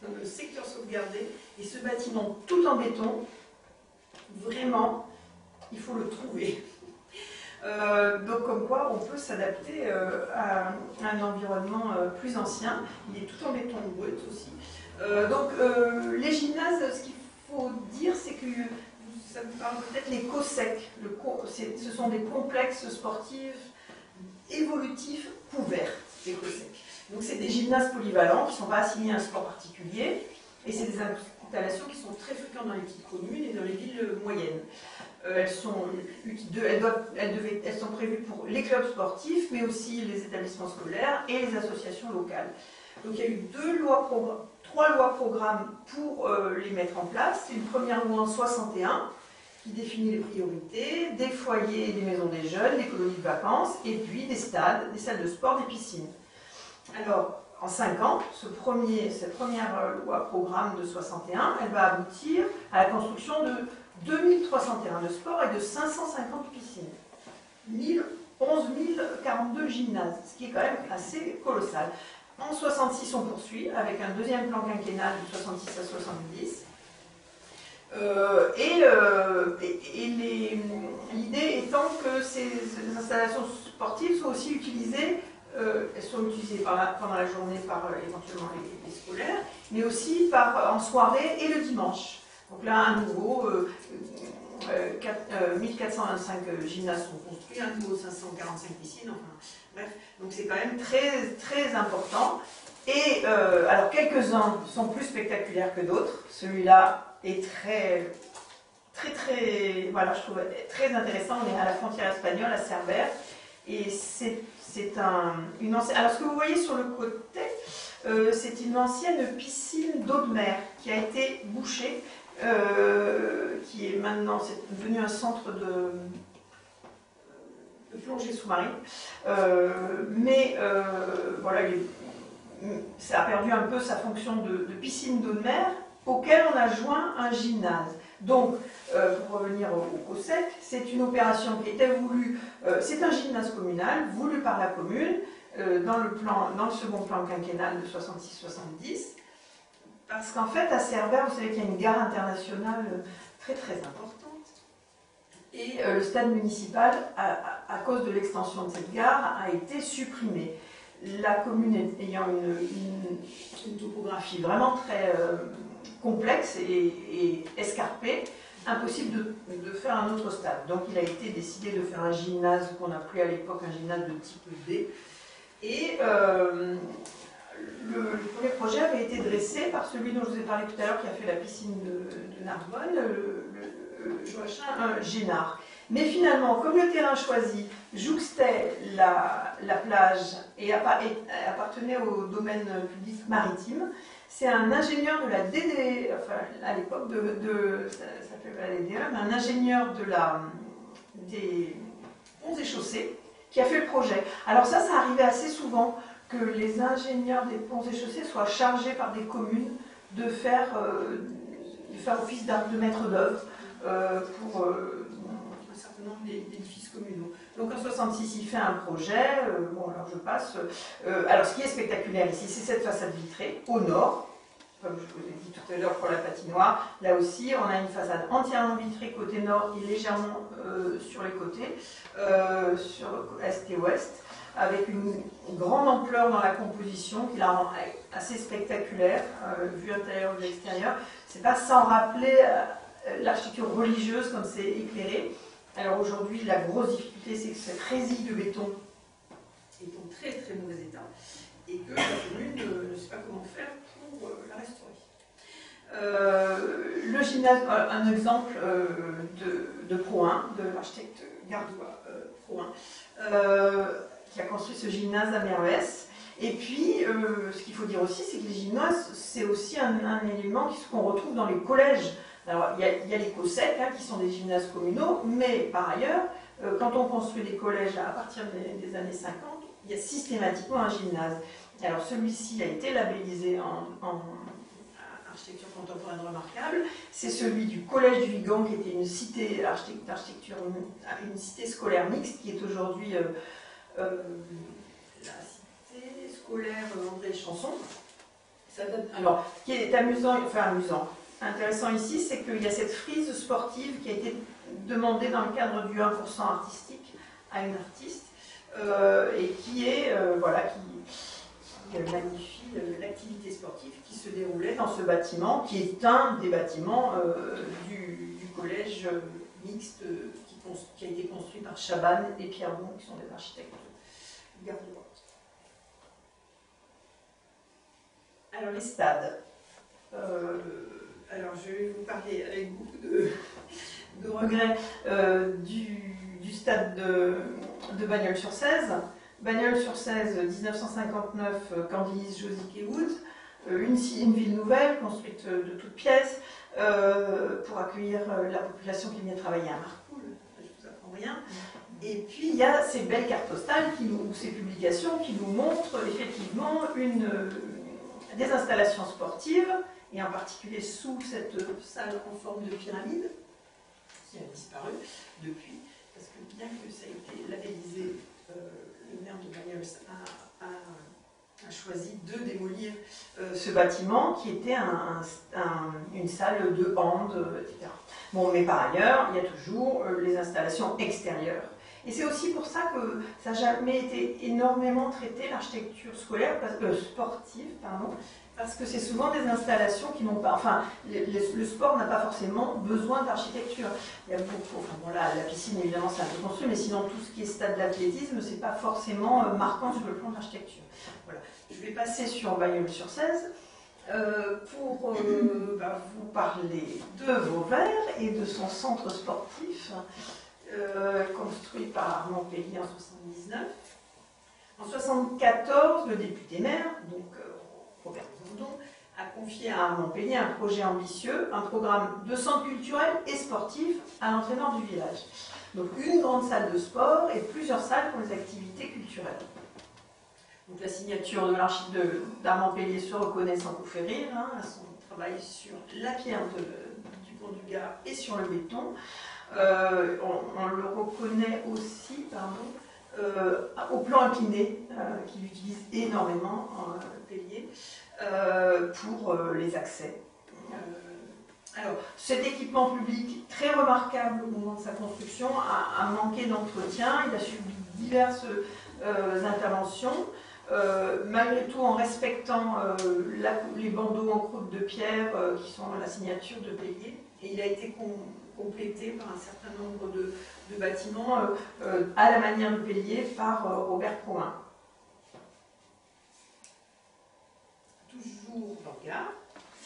dans le secteur sauvegardé. Et ce bâtiment tout en béton, vraiment, il faut le trouver. Donc comme quoi on peut s'adapter à un environnement plus ancien. Il est tout en béton brut aussi. Donc les gymnases, ce qu'il faut dire, c'est que ça vous parle peut-être les COSEC. Ce sont des complexes sportifs évolutifs couverts, les COSEC. Donc c'est des gymnases polyvalents qui ne sont pas assignés à un sport particulier. Et c'est des installations qui sont très fréquentes dans les petites communes et dans les villes moyennes. Elles sont prévues pour les clubs sportifs, mais aussi les établissements scolaires et les associations locales. Donc il y a eu trois lois programmes pour les mettre en place. Une première loi en 61 qui définit les priorités, des foyers et des maisons des jeunes, des colonies de vacances, et puis des stades, des salles de sport, des piscines. Alors, en 5 ans, cette première loi programme de 61, elle va aboutir à la construction de 2300 terrains de sport et de 550 piscines. 11 042 gymnases, ce qui est quand même assez colossal. En 66, on poursuit avec un deuxième plan quinquennal de 66 à 70. L'idée étant que ces installations sportives sont aussi utilisées. Elles sont utilisées pendant la journée par éventuellement les scolaires, mais aussi en soirée et le dimanche. Donc là, à nouveau, 1425 gymnases sont construits, à nouveau 545 piscines, enfin bref. Donc c'est quand même très, très important. Et alors quelques-uns sont plus spectaculaires que d'autres. Celui-là est très, voilà, je trouve très intéressant. On est à la frontière espagnole, à Cerbère, et c'est une ancienne. Alors ce que vous voyez sur le côté, c'est une ancienne piscine d'eau de mer qui a été bouchée, qui est maintenant devenu un centre de plongée sous-marine. Voilà, ça a perdu un peu sa fonction de piscine d'eau de mer, auquel on a joint un gymnase. Donc, pour revenir au COSEC, c'est une opération qui était voulue, c'est un gymnase communal voulu par la commune dans le second plan quinquennal de 66-70, parce qu'en fait, à Cerbère, vous savez qu'il y a une gare internationale très très importante, et le stade municipal, à cause de l'extension de cette gare, a été supprimé. La commune ayant une topographie vraiment très complexe et escarpée, impossible de faire un autre stade. Donc il a été décidé de faire un gymnase qu'on appelait à l'époque un gymnase de type B. Et le premier projet avait été dressé par celui dont je vous ai parlé tout à l'heure, qui a fait la piscine de Narbonne, Joachim Génard. Mais finalement, comme le terrain choisi jouxtait la plage et appartenait au domaine public maritime, c'est un ingénieur de la DD, enfin à l'époque ça s'appelait la DDE, mais un ingénieur des ponts et chaussées qui a fait le projet. Alors ça arrivait assez souvent que les ingénieurs des ponts et chaussées soient chargés par des communes de faire office de maître d'œuvre pour un certain nombre d'édifices communaux. Donc en 66, il fait un projet, bon alors je passe. Alors ce qui est spectaculaire ici, c'est cette façade vitrée au nord, comme je vous ai dit tout à l'heure pour la patinoire. Là aussi, on a une façade entièrement vitrée côté nord et légèrement sur les côtés, sur est et ouest, avec une grande ampleur dans la composition qui la rend assez spectaculaire, vue intérieure ou de l'extérieur. C'est pas sans rappeler l'architecture religieuse comme c'est éclairé. Alors aujourd'hui, la grosse difficulté, c'est que cette résille de béton est en très très mauvais état et que la commune ne sait pas comment faire pour la restaurer. Le gymnase, un exemple de Proin, de l'architecte Gardois Proin, qui a construit ce gymnase à Merlès. Et puis, ce qu'il faut dire aussi, c'est que les gymnases, c'est aussi un élément qu'on retrouve dans les collèges. Alors, il y a les COSEC, qui sont des gymnases communaux, mais par ailleurs, quand on construit des collèges à partir des années 50, il y a systématiquement un gymnase. Alors, celui-ci a été labellisé en architecture contemporaine remarquable. C'est celui du Collège du Vigan, qui était une cité d'architecture, une cité scolaire mixte, qui est aujourd'hui la cité scolaire André Chanson. Alors, ce qui est amusant, intéressant ici, c'est qu'il y a cette frise sportive qui a été demandée dans le cadre du 1% artistique à une artiste et qui magnifie l'activité sportive qui se déroulait dans ce bâtiment, qui est un des bâtiments du collège mixte qui a été construit par Chabannes et Pierre Bon, qui sont des architectes gardois. Alors les stades. Alors je vais vous parler avec beaucoup de regrets du stade de Bagnols-sur-Cèze. Bagnols-sur-Cèze, 1959, Candilis, Josique et Wood, une ville nouvelle construite de toutes pièces pour accueillir la population qui vient travailler à Marcoule, je ne vous apprends rien. Et puis il y a ces belles cartes postales ou ces publications qui nous montrent effectivement des installations sportives, et en particulier sous cette salle en forme de pyramide, qui a disparu depuis, parce que bien que ça ait été labellisé, le maire de Bagnols a choisi de démolir ce bâtiment qui était une salle de hand, etc. Bon, mais par ailleurs, il y a toujours les installations extérieures. Et c'est aussi pour ça que ça n'a jamais été énormément traité, l'architecture scolaire, sportive, pardon, parce que c'est souvent des installations qui n'ont pas... Enfin, le sport n'a pas forcément besoin d'architecture. Il y a beaucoup... Enfin bon, là, la piscine, évidemment, c'est un peu construit, mais sinon, tout ce qui est stade d'athlétisme, c'est pas forcément marquant sur le plan de l'architecture. Voilà. Je vais passer sur Bagnols-sur-Cèze pour vous parler de Vauvert et de son centre sportif, construit par Armand Pellier en 1979. En 1974, le député maire, donc Robert Bourdon, a confié à Armand Pellier un projet ambitieux, un programme de centre culturel et sportif à l'entraîneur du village. Donc une grande salle de sport et plusieurs salles pour les activités culturelles. Donc la signature d'Armand Pellier se reconnaît sans vous faire rire, à son travail sur la pierre du pont du Gard et sur le béton. On le reconnaît aussi, au plan incliné, qu'il utilise énormément, Pellier, pour les accès. Alors, cet équipement public, très remarquable au moment de sa construction, a manqué d'entretien. Il a subi diverses interventions, malgré tout en respectant les bandeaux en croûte de pierre qui sont la signature de Pellier. Et il a été complété par un certain nombre de bâtiments à la manière de Pellier par Robert Proin. Toujours dans le Gard,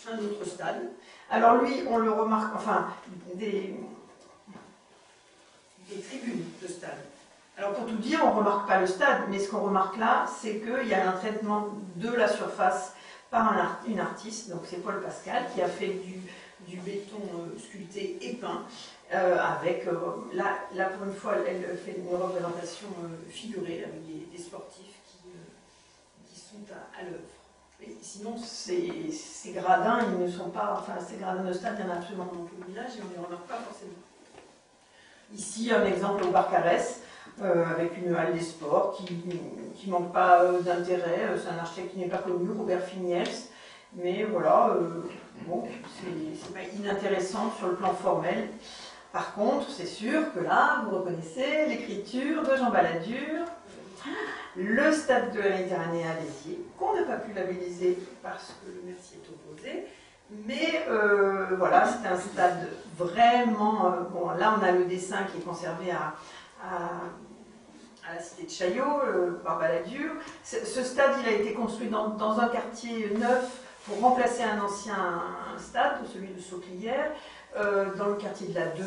un autre stade. Alors lui, on le remarque, enfin, des tribunes de stade. Alors pour tout dire, on ne remarque pas le stade, mais ce qu'on remarque là, c'est qu'il y a un traitement de la surface par une artiste, donc c'est Paul Pascal, qui a fait du béton sculpté et peint, avec, là pour une fois, elle fait une représentation figurée avec des sportifs qui sont à l'œuvre. Sinon, ces gradins, ils ne sont pas, enfin ces gradins de stade, il y en a absolument dans tout le village et on ne les remarque pas forcément. Ici, un exemple au Barcarès, avec une halle des sports qui ne manque pas d'intérêt. C'est un architecte qui n'est pas connu, Robert Finiels, mais voilà, bon, c'est pas inintéressant sur le plan formel. Par contre, c'est sûr que là, vous reconnaissez l'écriture de Jean Balladur, le stade de la Méditerranée à Béziers, qu'on n'a pas pu labelliser parce que le merci est opposé. Mais voilà, c'est un stade vraiment... bon, là, on a le dessin qui est conservé à la cité de Chaillot, par Balladur. Ce stade, il a été construit dans un quartier neuf pour remplacer un ancien stade, celui de Sauclière, dans le quartier de la de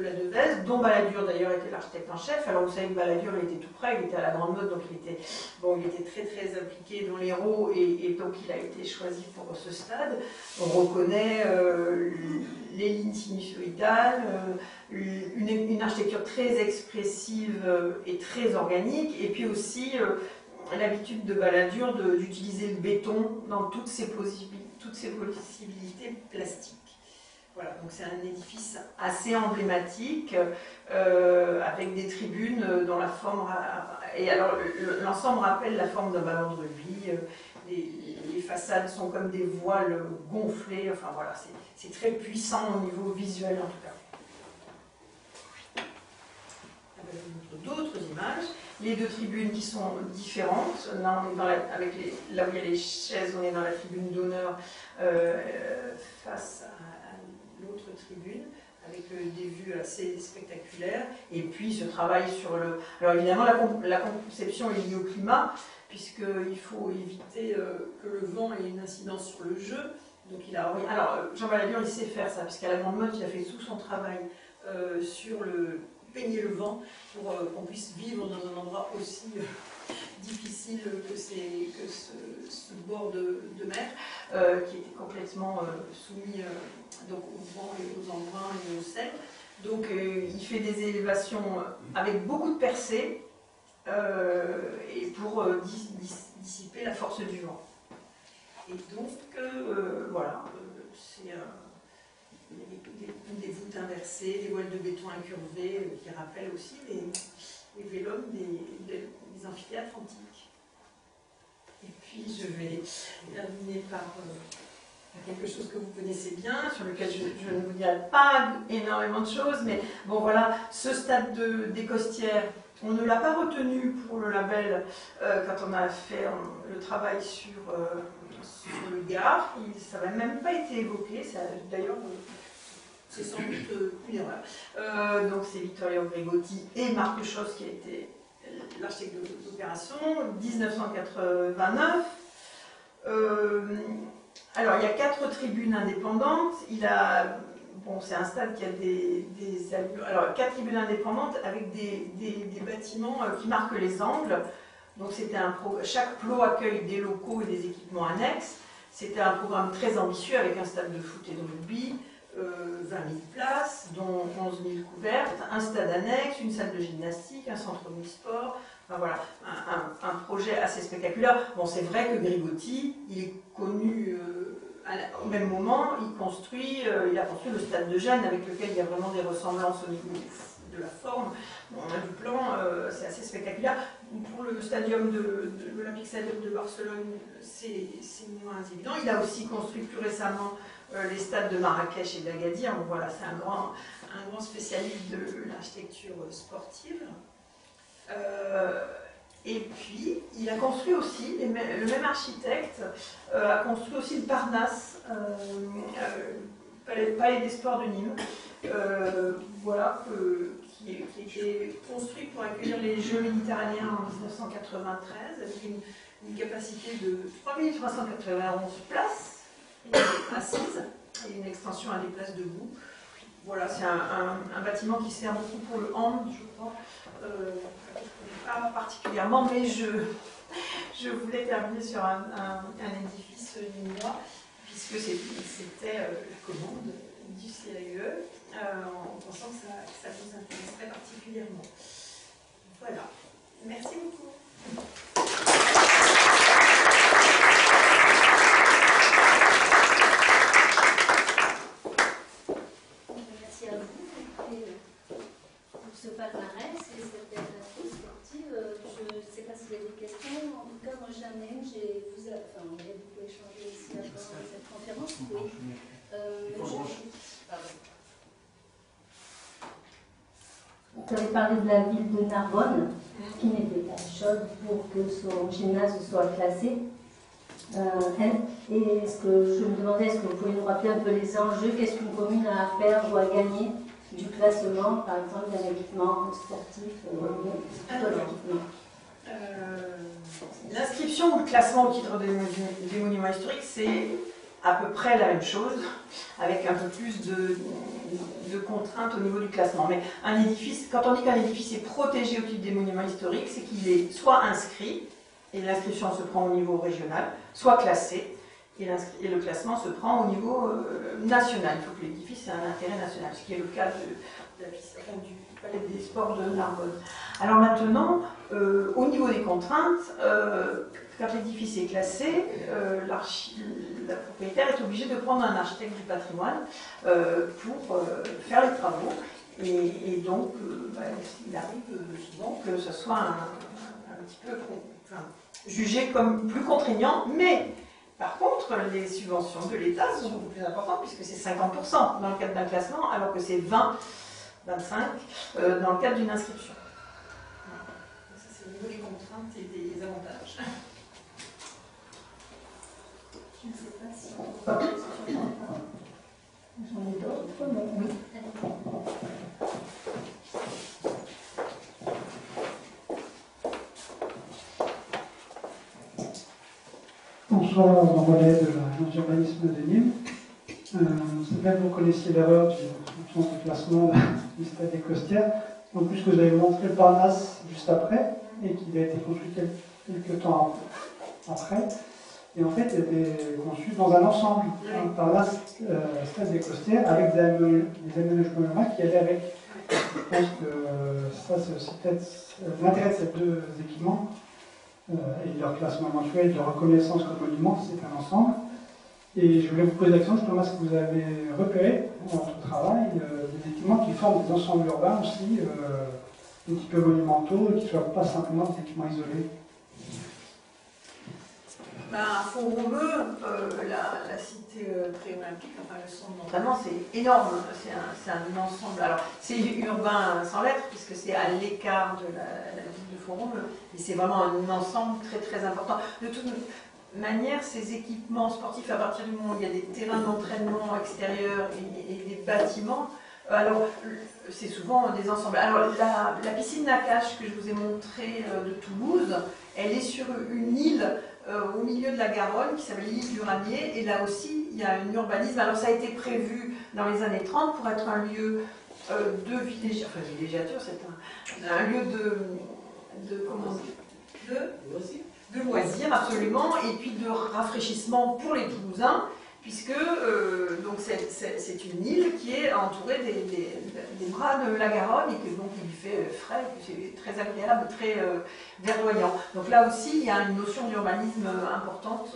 la Devèze, dont Balladur d'ailleurs était l'architecte en chef. Alors vous savez que Balladur, il était tout près, il était à la Grande Motte, donc il était très très impliqué dans l'Hérault, et donc il a été choisi pour ce stade. On reconnaît les lignes sinusoïdales, une architecture très expressive et très organique, et puis aussi l'habitude de Balladur d'utiliser le béton dans toutes ses possibilités plastiques. Voilà, donc c'est un édifice assez emblématique, avec des tribunes dont la forme... Et alors, l'ensemble rappelle la forme d'un ballon de rugby. Les façades sont comme des voiles gonflées. Enfin voilà, c'est très puissant au niveau visuel en tout cas. D'autres images. Les deux tribunes qui sont différentes. Là, on est là où il y a les chaises, on est dans la tribune d'honneur face à l'autre tribune, avec des vues assez spectaculaires. Et puis ce travail sur le... Alors évidemment, la conception est liée au climat, puisqu'il faut éviter que le vent ait une incidence sur le jeu. Donc alors Jean Balladur, il sait faire ça, puisqu'à la Grande Motte, il a fait tout son travail sur le peigner le vent pour qu'on puisse vivre dans un endroit aussi difficile que ce bord de mer, qui était complètement soumis donc au vent et aux embruns et au sel. Donc il fait des élévations avec beaucoup de percées et pour dissiper la force du vent. Et donc voilà, c'est des voûtes inversées, des voiles de béton incurvées qui rappellent aussi les vélums des amphithéâtres antiques. Et puis je vais terminer par quelque chose que vous connaissez bien, sur lequel je ne vous dirai pas énormément de choses, mais bon voilà, ce stade des Costières, on ne l'a pas retenu pour le label quand on a fait le travail sur le Gard, ça n'a même pas été évoqué, d'ailleurs c'est sans doute une erreur. Donc c'est Vittorio Gregotti et Marc Chos qui a été l'architecte d'opération, 1989. Alors il y a 4 tribunes indépendantes, bon, c'est un stade qui a des allures. Alors 4 tribunes indépendantes avec des bâtiments qui marquent les angles. Donc chaque plot accueille des locaux et des équipements annexes. C'était un programme très ambitieux avec un stade de foot et de rugby, 20 000 places, dont 11 000 couvertes, un stade annexe, une salle de gymnastique, un centre omnisport. Enfin, voilà, un projet assez spectaculaire. Bon, c'est vrai que Gregotti, il est connu au même moment, il a construit le stade de Gênes, avec lequel il y a vraiment des ressemblances au niveau de la forme. Bon, du plan, c'est assez spectaculaire. Pour le stadium de l'Olympique Stadium de Barcelone, c'est moins évident. Il a aussi construit plus récemment les stades de Marrakech et d'Agadir. Donc voilà, c'est un grand spécialiste de l'architecture sportive. Et puis, il a construit aussi, le même architecte a construit aussi le Parnasse, Palais des Sports de Nîmes, voilà, qui est construit pour accueillir les Jeux méditerranéens en 1993, avec une capacité de 3391 places assises et une extension à des places debout. Voilà, c'est un bâtiment qui sert beaucoup pour le hand, je crois. Pas particulièrement, mais je voulais terminer sur un édifice nîmois, puisque c'était la commande du CAUE, en pensant que ça vous intéresserait particulièrement. Voilà. Merci beaucoup. Merci à vous pour ce palmarès et cette présentation sportive. Je ne sais pas s'il y a des questions. En tout cas, moi, jamais. On a beaucoup échangé ici avant cette conférence. Oui. Vous avez parlé de la ville de Narbonne, qui n'était pas chaude pour que son gymnase soit classé. Et est-ce que je me demandais, est-ce que vous pouvez nous rappeler un peu les enjeux? Qu'est-ce qu'une commune a à faire ou à gagner du classement, par exemple, d'un équipement sportif L'inscription ou le classement au titre des monuments historiques, c'est à peu près la même chose, avec un peu plus de contraintes au niveau du classement. Mais un édifice, quand on dit qu'un édifice est protégé au titre des monuments historiques, c'est qu'il est soit inscrit, et l'inscription se prend au niveau régional, soit classé, et le classement se prend au niveau national. Il faut que l'édifice ait un intérêt national, ce qui est le cas du Palais des Sports de Narbonne. Alors maintenant, au niveau des contraintes, quand l'édifice est classé, la propriétaire est obligée de prendre un architecte du patrimoine pour faire les travaux. Et donc, il arrive souvent que ce soit un petit peu jugé comme plus contraignant, mais par contre, les subventions de l'État sont beaucoup plus importantes puisque c'est 50% dans le cadre d'un classement, alors que c'est 20, 25 dans le cadre d'une inscription. Ça, c'est au niveau des contraintes et des avantages. Je ne sais pas si j'en ai d'autres, mais oui. Bonsoir, on relais de l'agence d'urbanisme de Nîmes. C'est bien que vous connaissiez l'erreur du sens de classement du stade des Costières. En plus que vous avez montré le Parnasse juste après, et qu'il a été construit quelques temps après. Et en fait, il a été conçu dans un ensemble, un Parnasse, stade des Costières, avec des aménagements qui allaient avec. Je pense que ça, c'est aussi peut-être l'intérêt de ces deux équipements. Et leur classement mensuel, de reconnaissance comme monument, c'est un ensemble. Et je voulais vous poser la question justement, est-ce que vous avez repéré dans votre travail des équipements qui forment des ensembles urbains aussi, un petit peu monumentaux, et qui ne soient pas simplement des équipements isolés? À Font-Romeu, la cité pré-olympique, enfin le centre d'entraînement, c'est énorme, c'est un ensemble. Alors c'est urbain sans lettres, puisque c'est à l'écart de la ville de Font-Romeu, mais c'est vraiment un ensemble très très important. De toute manière, ces équipements sportifs, à partir du moment où il y a des terrains d'entraînement extérieurs et des bâtiments, alors c'est souvent des ensembles. Alors la piscine Nakache que je vous ai montrée de Toulouse, elle est sur une île au milieu de la Garonne qui s'appelle l'île du Ramier, et là aussi il y a un urbanisme. Alors ça a été prévu dans les années 30 pour être un lieu de villégiature, c'est un lieu de loisirs absolument, et puis de rafraîchissement pour les Toulousains, puisque donc c'est une île qui est entourée des bras de la Garonne, et que donc il fait frais, c'est très agréable, très verdoyant. Donc là aussi il y a une notion d'urbanisme importante,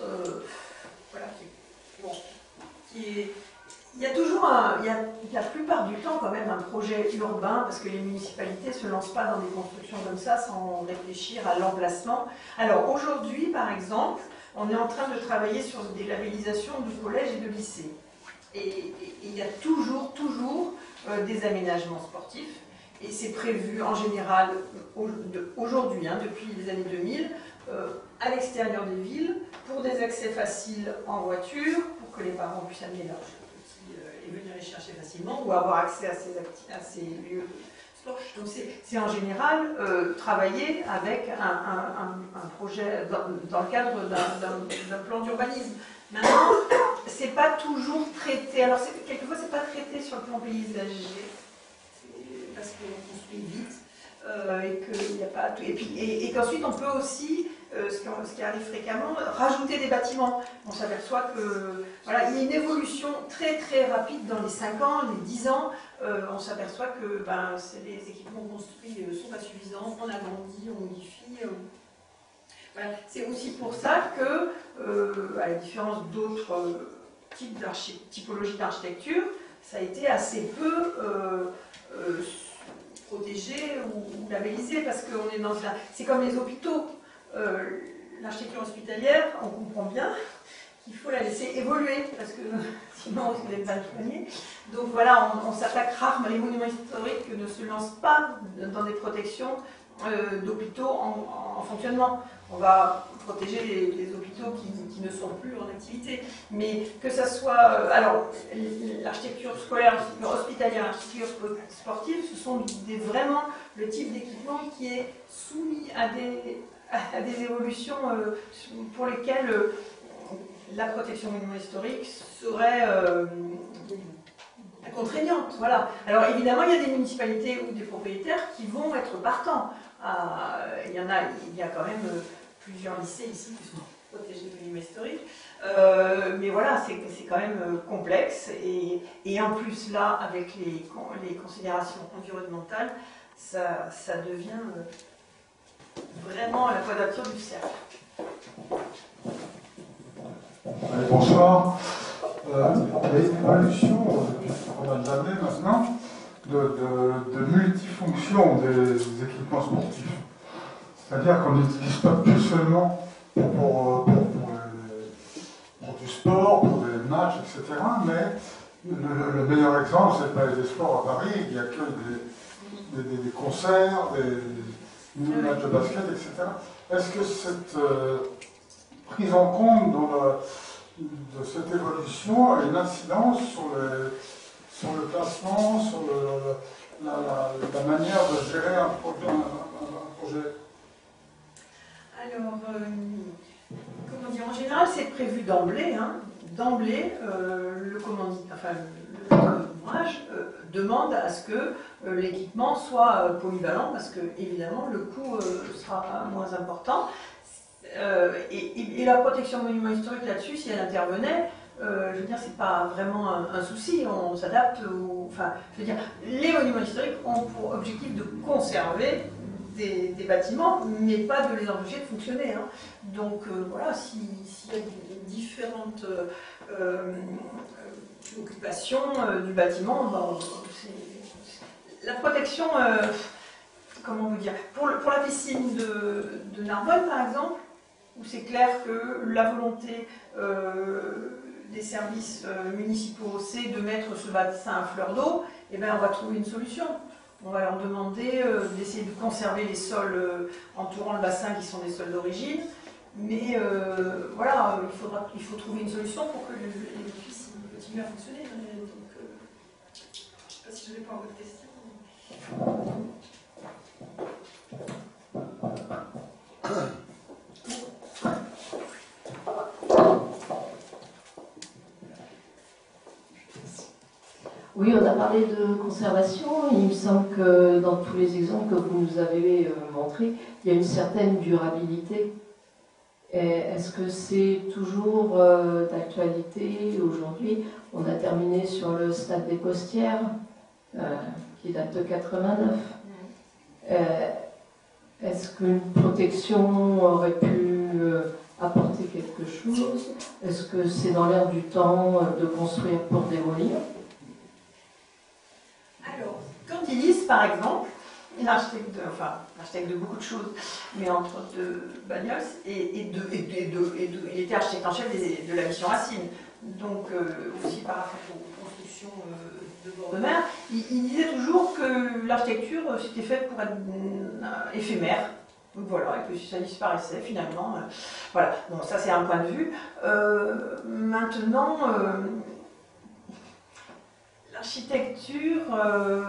voilà, il y a toujours la plupart du temps quand même un projet urbain, parce que les municipalités ne se lancent pas dans des constructions comme ça sans réfléchir à l'emplacement. Alors aujourd'hui par exemple, on est en train de travailler sur des labellisations de collèges et de lycées. Et il y a toujours des aménagements sportifs. Et c'est prévu en général, aujourd'hui, depuis les années 2000, à l'extérieur des villes, pour des accès faciles en voiture, pour que les parents puissent amener leurs petits et venir les chercher facilement, ou avoir accès à ces lieux de sport. Donc c'est en général travailler avec un projet dans le cadre d'un plan d'urbanisme. Maintenant, c'est pas toujours traité. Alors quelquefois c'est pas traité sur le plan paysager, parce qu'on construit vite et qu'il n'y a pas tout. Et qu'ensuite on peut aussi, ce qui arrive fréquemment, rajouter des bâtiments. On s'aperçoit que voilà, il y a une évolution très très rapide dans les 5 ans, les 10 ans. On s'aperçoit que les équipements construits ne sont pas suffisants, on agrandit, on modifie. Voilà. C'est aussi pour ça que, à la différence d'autres typologies d'architecture, ça a été assez peu protégé ou labellisé, parce qu'on est dans un... C'est comme les hôpitaux. L'architecture hospitalière, on comprend bien qu'il faut la laisser évoluer, parce que sinon on risque d'être mal soigné. Donc voilà, on s'attaque rarement. Les monuments historiques ne se lancent pas dans des protections d'hôpitaux en fonctionnement. On va protéger les hôpitaux qui ne sont plus en activité. Mais que ça soit... alors, l'architecture scolaire, l'architecture hospitalière, l'architecture sportive, ce sont vraiment le type d'équipement qui est soumis à des évolutions pour lesquelles la protection monument historique serait contraignante. Voilà. Alors évidemment, il y a des municipalités ou des propriétaires qui vont être partants. Il y a quand même plusieurs lycées ici qui sont protégés de monument historique. Mais voilà, c'est quand même complexe. Et en plus, là, avec les considérations environnementales, ça devient vraiment la quadrature du cercle. Allez, bonsoir. Il y a une évolution depuis pas mal d'années maintenant de multifonction des équipements sportifs. C'est-à-dire qu'on n'utilise pas plus seulement pour du sport, pour des matchs, etc. Mais le meilleur exemple, c'est le Palais des Sports à Paris, qui accueille des concerts, des matchs de basket, etc. Est-ce que cette prise en compte de cette évolution a une incidence sur le classement, sur la manière de gérer un projet? Alors, comment dire, en général, c'est prévu d'emblée. D'emblée, le commandage demande à ce que l'équipement soit polyvalent, parce que, évidemment, le coût sera moins important. Et la protection monument historique là-dessus, si elle intervenait, je veux dire, c'est pas vraiment un souci, on s'adapte enfin, je veux dire, les monuments historiques ont pour objectif de conserver des bâtiments, mais pas de les empêcher de fonctionner. Donc voilà, s'il y a différentes occupations du bâtiment, la protection, comment vous dire, pour la piscine de Narbonne par exemple, où c'est clair que la volonté des services municipaux, c'est de mettre ce bassin à fleur d'eau, eh bien, on va trouver une solution. On va leur demander d'essayer de conserver les sols entourant le bassin qui sont des sols d'origine. Mais voilà, il faut trouver une solution pour que l'édifice continue à fonctionner. Donc, je ne sais pas si je réponds à votre question. Oui, on a parlé de conservation. Il me semble que dans tous les exemples que vous nous avez montrés, il y a une certaine durabilité. Est-ce que c'est toujours d'actualité aujourd'hui? On a terminé sur le stade des Costières, qui date de 89. Est-ce qu'une protection aurait pu apporter quelque chose? Est-ce que c'est dans l'air du temps de construire pour démolir? Alors, quand ils lisent, par exemple, l'architecte de beaucoup de choses, mais entre de Bagnols, il était architecte en chef de la mission Racine, donc aussi par rapport aux constructions de bord de mer, il disait toujours que l'architecture c'était fait pour être éphémère. Donc voilà, et que ça disparaissait finalement. Voilà, bon, ça c'est un point de vue. Maintenant, l'architecture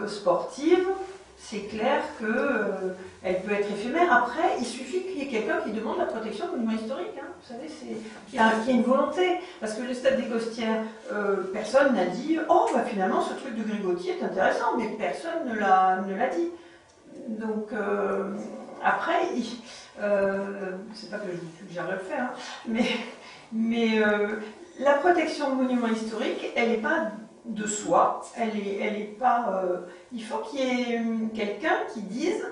sportive, c'est clair qu'elle peut être éphémère. Après, il suffit qu'il y ait quelqu'un qui demande la protection du monument historique. Hein. Vous savez, qu'il y a une volonté. Parce que le stade des Costières, personne n'a dit « Oh, bah, finalement, ce truc de Grigotier est intéressant », mais personne ne l'a dit. Donc, après, c'est pas que je vous suggère de le faire, hein, mais la protection de monuments historiques, elle n'est pas de soi, elle est pas. Il faut qu'il y ait quelqu'un qui dise,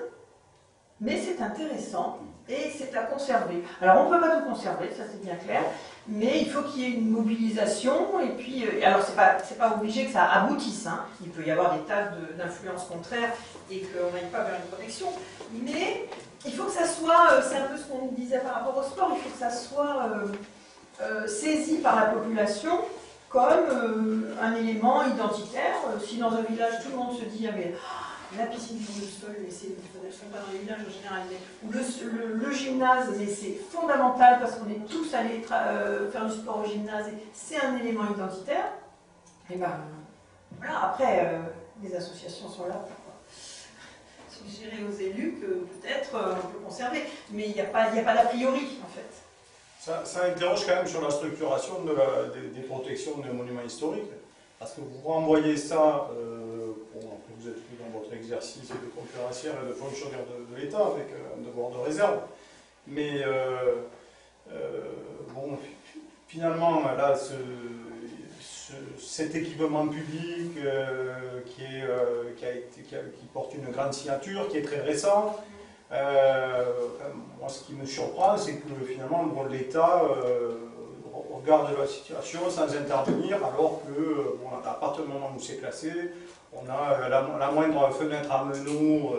mais c'est intéressant et c'est à conserver. Alors on ne peut pas tout conserver, ça c'est bien clair, mais il faut qu'il y ait une mobilisation et puis, alors c'est pas obligé que ça aboutisse. Hein. Il peut y avoir des tas d'influences contraires et qu'on n'aille pas vers une protection, mais il faut que ça soit, c'est un peu ce qu'on disait par rapport au sport, il faut que ça soit saisi par la population comme un élément identitaire. Si dans un village tout le monde se dit ah, mais, la piscine sur le sol, mais c'est pas dans les villages en général, ou le gymnase, mais c'est fondamental parce qu'on est tous allés faire du sport au gymnase, et c'est un élément identitaire. Et ben voilà, après les associations sont là pour suggérer aux élus que peut-être on peut conserver, mais il n'y a pas d'a priori en fait. Ça interroge quand même sur la structuration des protections des monuments historiques, parce que vous renvoyez ça, après vous êtes pris dans votre exercice de conférencière et de fonctionnaire de l'État avec un devoir de réserve, mais bon, finalement, là, cet équipement public qui porte une grande signature, qui est très récent, moi, ce qui me surprend, c'est que finalement, l'État regarde la situation sans intervenir, alors que, bon, à partir du moment où c'est classé, on a la moindre fenêtre à meneaux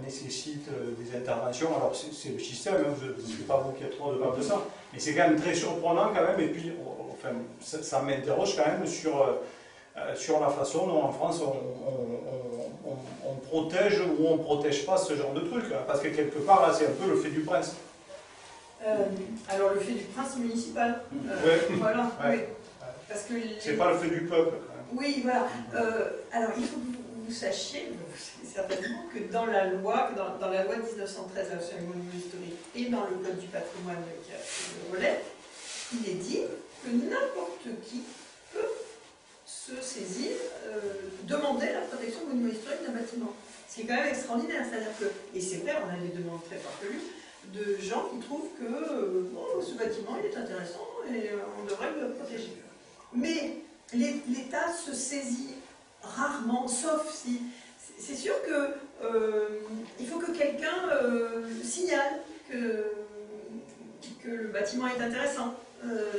nécessite des interventions. Alors, c'est le système, hein, ce n'est pas vous qui êtes trop devant de ça, mais c'est quand même très surprenant quand même, et puis, enfin, ça m'interroge quand même sur la façon dont en France on protège ou on ne protège pas ce genre de truc, hein, parce que quelque part là c'est un peu le fait du prince. Alors le fait du prince municipal, voilà, ouais. Oui. Parce que c'est pas le fait du peuple. Oui, voilà. Alors il faut que vous sachiez, certainement, que dans la loi de 1913 sur les monuments historiques et dans le code du patrimoine qui a fait le relais, il est dit que n'importe qui peut se saisir, demander la protection du monument historique d'un bâtiment. Ce qui est quand même extraordinaire, c'est-à-dire que, et c'est vrai, on a des demandes très farfelues, de gens qui trouvent que bon, ce bâtiment il est intéressant et on devrait le protéger. Mais l'État se saisit rarement, sauf si... C'est sûr que il faut que quelqu'un signale que le bâtiment est intéressant.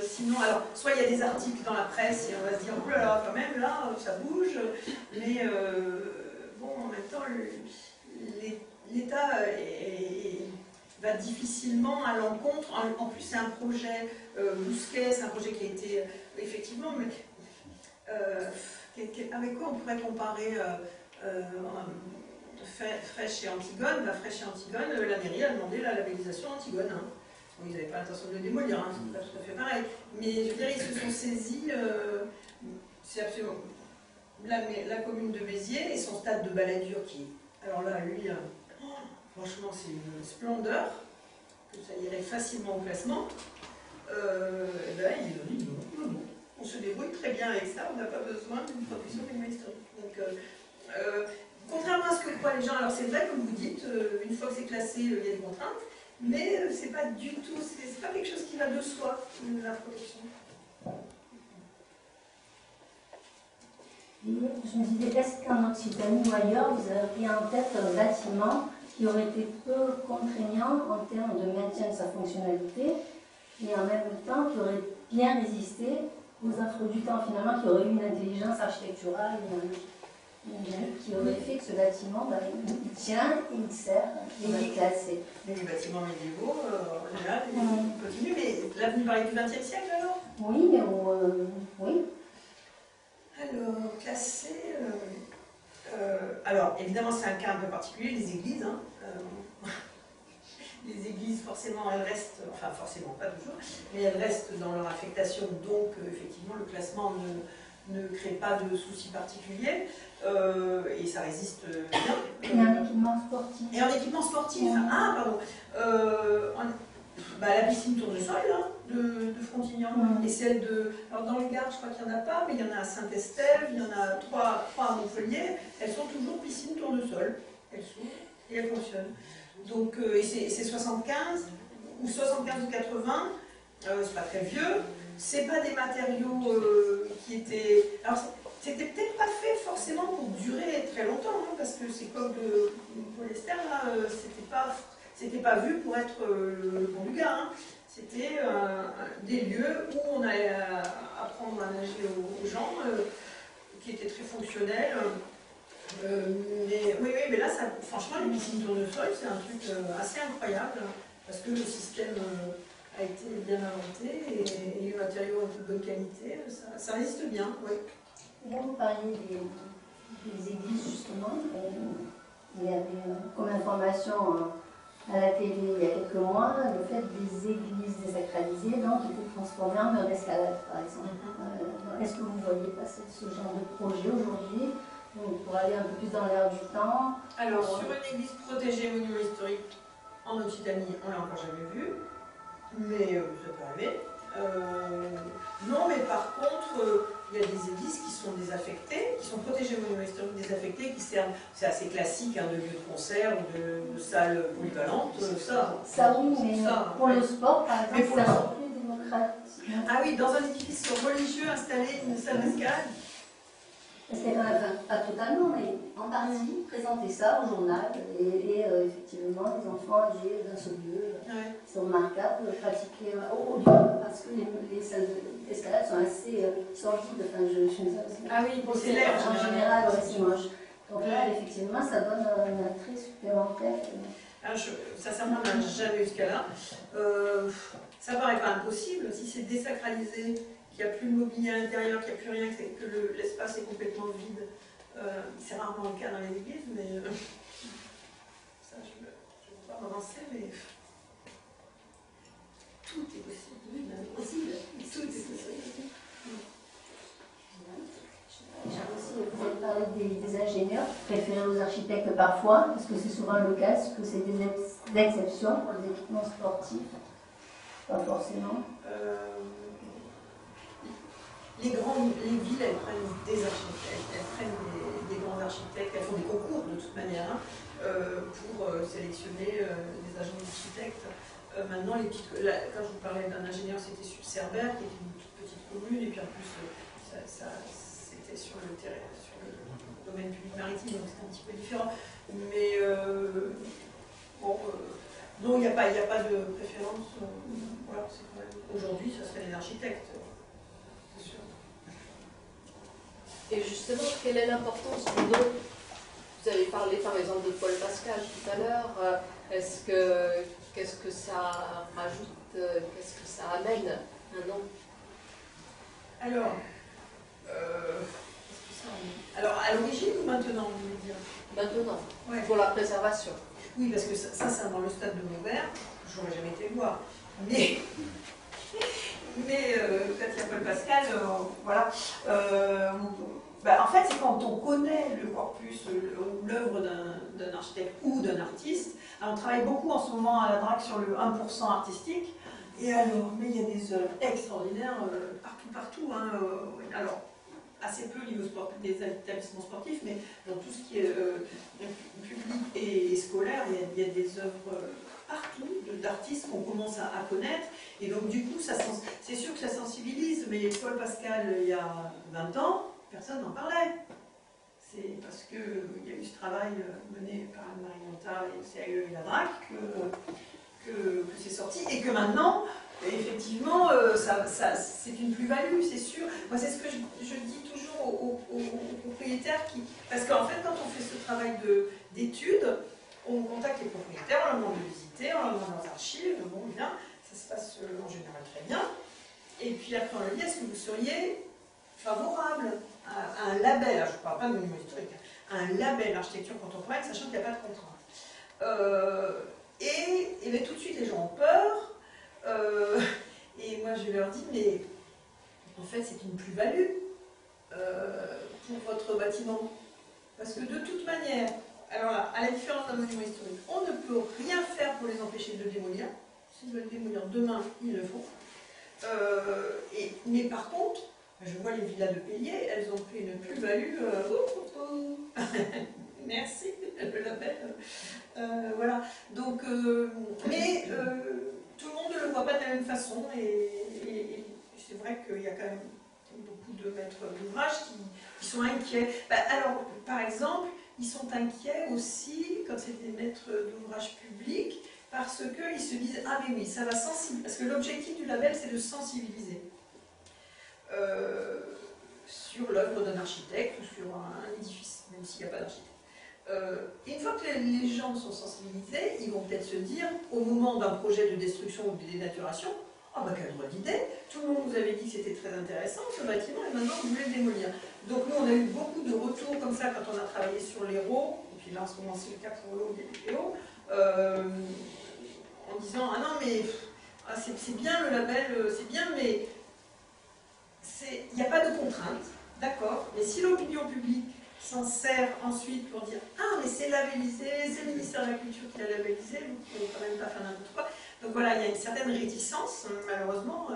Sinon, alors, soit il y a des articles dans la presse et on va se dire, oh là là, quand même, là, ça bouge, mais bon, en même temps, l'État va difficilement à l'encontre. En plus, c'est un projet Bousquet, c'est un projet qui a été effectivement, mais avec quoi on pourrait comparer Fraîche et Antigone? Fraîche et Antigone, la mairie a demandé la labellisation Antigone. Hein. Bon, ils n'avaient pas l'intention de le démolir, hein, c'est pas tout à fait pareil. Mais je veux dire, ils se sont saisis, c'est absolument la commune de Béziers et son stade de Balladur qui, alors là, lui, franchement, c'est une splendeur, que ça irait facilement au classement. Et ben, il dit non. On se débrouille très bien avec ça, on n'a pas besoin d'une protection monument historique. Donc, contrairement à ce que croient les gens, alors c'est vrai, comme vous dites, une fois que c'est classé, il y a des contraintes, mais c'est pas du tout, c'est pas quelque chose qui va de soi, la protection. Et je me disais, est-ce qu'en Occitanie ou ailleurs, vous avez en tête un bâtiment qui aurait été peu contraignant en termes de maintien de sa fonctionnalité et en même temps qui aurait bien résisté aux affres du temps, finalement, qui aurait eu une intelligence architecturale, qui aurait fait que ce bâtiment, il tient, il sert, et il est classé. Les bâtiments médiévaux, en général, ils continuent, mais là, vous parlez du XXe siècle alors? Oui, mais oui. Alors, classé... alors, évidemment, c'est un cas un peu particulier, les églises. Hein, les églises, forcément, elles restent, enfin forcément, pas toujours, mais elles restent dans leur affectation, donc effectivement, le classement ne crée pas de soucis particuliers, et ça résiste bien. Et en équipement sportif. Et en équipement sportif, ah, pardon, la piscine Tournesol, hein, de Frontignan, et celle de... Alors dans le Gard, je crois qu'il n'y en a pas, mais il y en a à Saint-Estève, il y en a trois à Montpellier, elles sont toujours piscine Tournesol. Elles s'ouvrent et elles fonctionnent. Donc, et c'est 75, ou 75 ou 80, c'est pas très vieux, c'est pas des matériaux qui étaient... Alors, c'était peut-être pas fait forcément pour durer très longtemps, hein, parce que c'est comme le polyester, là, c'était pas vu pour être le pont du Gard. Hein. C'était des lieux où on allait apprendre à nager aux gens, qui étaient très fonctionnels. Mais là, ça, franchement, les piscines Tournesol, c'est un truc assez incroyable, parce que le système a été bien inventé et les matériaux ont de bonne qualité, ça résiste bien. Oui. Là, vous parliez des églises, justement. Il y avait comme information à la télé il y a quelques mois le fait des églises désacralisées qui étaient transformées en murs d'escalade, par exemple. Est-ce que vous voyez passer ce genre de projet aujourd'hui pour aller un peu plus dans l'air du temps? Alors, sur une église protégée monument historique en Occitanie, on ne l'a encore jamais vu, mais ça peut arriver. Non, mais par contre, il y a des églises qui sont désaffectées, qui sont protégées monuments historiques désaffectées, qui servent, c'est assez classique, hein, de lieux de concert ou de salles polyvalentes, ça oui, mais ça, pour le sport, par exemple, c'est un peu plus démocratique. Ah oui, dans un édifice religieux installé une salle d'escalade. Pas totalement, mais en partie, présenter ça au journal et effectivement, les enfants âgés dans ce lieu sont remarquables, pratiquer au lieu, parce que les salles d'escalade sont assez sordides. Enfin, ah oui, bon, c'est l'air en général, c'est moche. Donc là, effectivement, ça donne un attrait supplémentaire. Alors, sincèrement, on n'a jamais eu ce cas-là. Ça paraît pas impossible, si c'est désacralisé, qu'il n'y a plus de mobilier à l'intérieur, qu'il n'y a plus rien, que l'espace est complètement vide. C'est rarement le cas dans les églises, mais ça, je ne veux pas m'avancer, mais tout est possible. Tout est possible. Vous avez parlé des ingénieurs, préférés aux architectes parfois, parce que c'est souvent le cas, est-ce que c'est des exceptions pour les équipements sportifs? Pas forcément. Les villes, elles prennent des architectes, elles prennent des grands architectes, elles font des concours de toute manière pour sélectionner des agents d'architectes. Maintenant, quand je vous parlais d'un ingénieur, c'était sur Cerbère, qui est une toute petite commune, et puis en plus, c'était sur le domaine public maritime, donc c'était un petit peu différent. Mais non, il n'y a pas de préférence. Voilà, aujourd'hui, ça serait les architectes. Et justement, quelle est l'importance du don? Vous avez parlé par exemple de Paul Pascal tout à l'heure. Est-ce que qu'est-ce que ça rajoute, qu'est-ce que ça amène maintenant? Alors, alors, à l'origine ou maintenant, vous voulez dire? Maintenant, Ouais. pour la préservation. Oui, parce que ça c'est dans le stade de Maubert, je n'aurais jamais été le voir. Mais quand il y a Paul Pascal, voilà. En fait, c'est quand on connaît le corpus ou l'œuvre d'un architecte ou d'un artiste. Alors, on travaille beaucoup en ce moment à la DRAC sur le 1% artistique. Et alors, mais il y a des œuvres extraordinaires partout. Hein, alors, assez peu au niveau des établissements sportifs, mais dans tout ce qui est public et scolaire, il y a des œuvres partout d'artistes qu'on commence à connaître. Et donc, du coup, c'est sûr que ça sensibilise, mais Paul Pascal, il y a 20 ans, personne n'en parlait. C'est parce qu'il y a eu ce travail mené par Anne-Marie Monta et le CAE et la DRAC que c'est sorti, et que maintenant, effectivement, c'est une plus-value, c'est sûr. Moi, c'est ce que je dis toujours aux propriétaires parce qu'en fait, quand on fait ce travail d'étude, on contacte les propriétaires, on leur demande de visiter, on leur demande leurs archives, bon, bien, ça se passe en général très bien. Et puis après, on leur dit, est-ce que vous seriez favorable à un label, alors je ne parle pas de monument historique, un label architecture contemporaine, sachant qu'il n'y a pas de contrainte. Et bien, tout de suite, les gens ont peur. Et moi, je leur dis, mais en fait, c'est une plus-value pour votre bâtiment. Parce que de toute manière, alors là, à la différence d'un monument historique, on ne peut rien faire pour les empêcher de le démolir. S'ils veulent le démolir demain, ils le font. Mais par contre, je vois les villas de Pélier, elles ont pris une plus-value. Merci, le label. Voilà. Donc, mais tout le monde ne le voit pas de la même façon. Et c'est vrai qu'il y a quand même beaucoup de maîtres d'ouvrage qui sont inquiets. Alors, par exemple, ils sont inquiets aussi quand c'est des maîtres d'ouvrage publics parce qu'ils se disent « Ah mais oui, ça va sensibiliser ». Parce que l'objectif du label, c'est de sensibiliser sur l'œuvre d'un architecte ou sur un édifice, même s'il n'y a pas d'architecte. Une fois que les gens sont sensibilisés, ils vont peut-être se dire, au moment d'un projet de destruction ou de dénaturation, « Ah bah quelle drôle d'idée, tout le monde vous avait dit que c'était très intéressant ce bâtiment et maintenant vous voulez le démolir ». Donc nous on a eu beaucoup de retours comme ça quand on a travaillé sur l'Hérault, et puis là en ce moment c'est le cas pour l'eau des DPO, en disant « Ah non mais c'est bien le label, c'est bien mais il n'y a pas de contrainte, d'accord, mais si l'opinion publique s'en sert ensuite pour dire « Ah, mais c'est labellisé, c'est le ministère de la Culture qui l'a labellisé, vous ne pouvez quand même pas faire n'importe quoi ». Donc voilà, il y a une certaine réticence, malheureusement.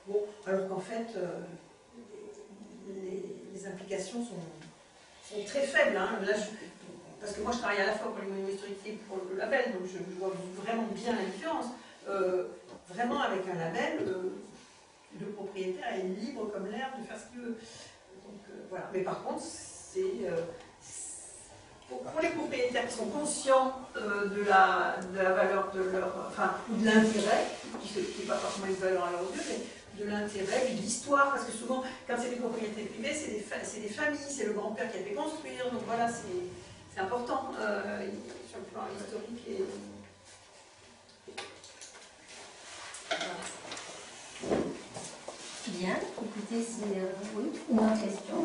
Bon, alors qu'en fait, les implications sont très faibles. Hein. Là, parce que moi, je travaille à la fois pour les monuments historiques et pour le label, donc je vois vraiment bien la différence. Vraiment, avec un label, le propriétaire est libre comme l'air de faire ce qu'il veut. Donc voilà. Mais par contre, pour les propriétaires qui sont conscients de la valeur de leur, ou de l'intérêt, qui n'est pas forcément une valeur à leurs yeux, mais de l'intérêt, de l'histoire, parce que souvent, quand c'est des propriétés privées, c'est des familles, c'est le grand-père qui a fait construire, donc voilà, c'est important sur le plan historique. Et... Voilà. Bien, écoutez, oui, une autre question.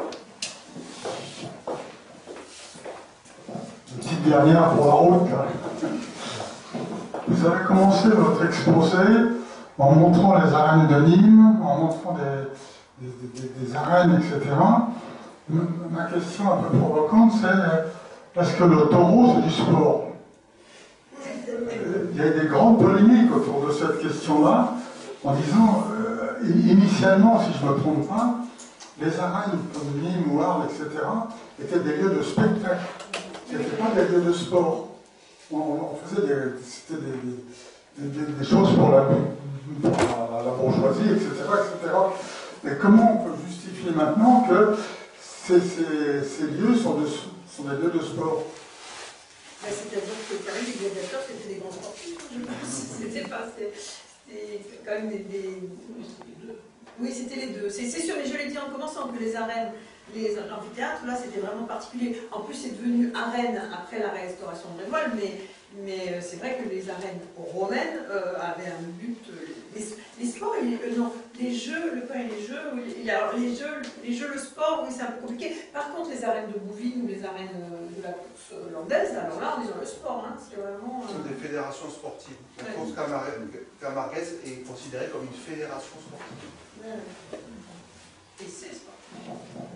Une petite dernière pour la route. Vous avez commencé votre exposé en montrant les arènes de Nîmes, en montrant des arènes, etc. Ma question un peu provocante, c'est est-ce que le taureau, c'est du sport? Il y a des grandes polémiques autour de cette question-là, en disant, initialement, si je ne me trompe pas, les arènes comme Nîmes ou Arles, etc., étaient des lieux de spectacle. Ce n'étaient pas des lieux de sport. On faisait des choses pour la bourgeoisie, etc., etc. Mais comment on peut justifier maintenant que ces lieux sont des lieux de sport? C'est-à-dire que quand même les gladiateurs, c'était des grands sportifs, je pense. C'était quand même Oui, c'était les deux. C'est sûr, mais je l'ai dit en commençant que les arènes, les amphithéâtres, là, c'était vraiment particulier. En plus, c'est devenu arène après la restauration de Grégoire, Mais c'est vrai que les arènes romaines avaient un but. Les sports, les jeux, le pain et les jeux, les jeux, le sport, oui, c'est un peu compliqué. Par contre, les arènes de Bouvines ou les arènes de la course landaise, alors là, on est dans le sport. Hein, c'est vraiment. Ce sont des fédérations sportives. La course Camarguès est considérée comme une fédération sportive. Ouais. Et c'est sportif.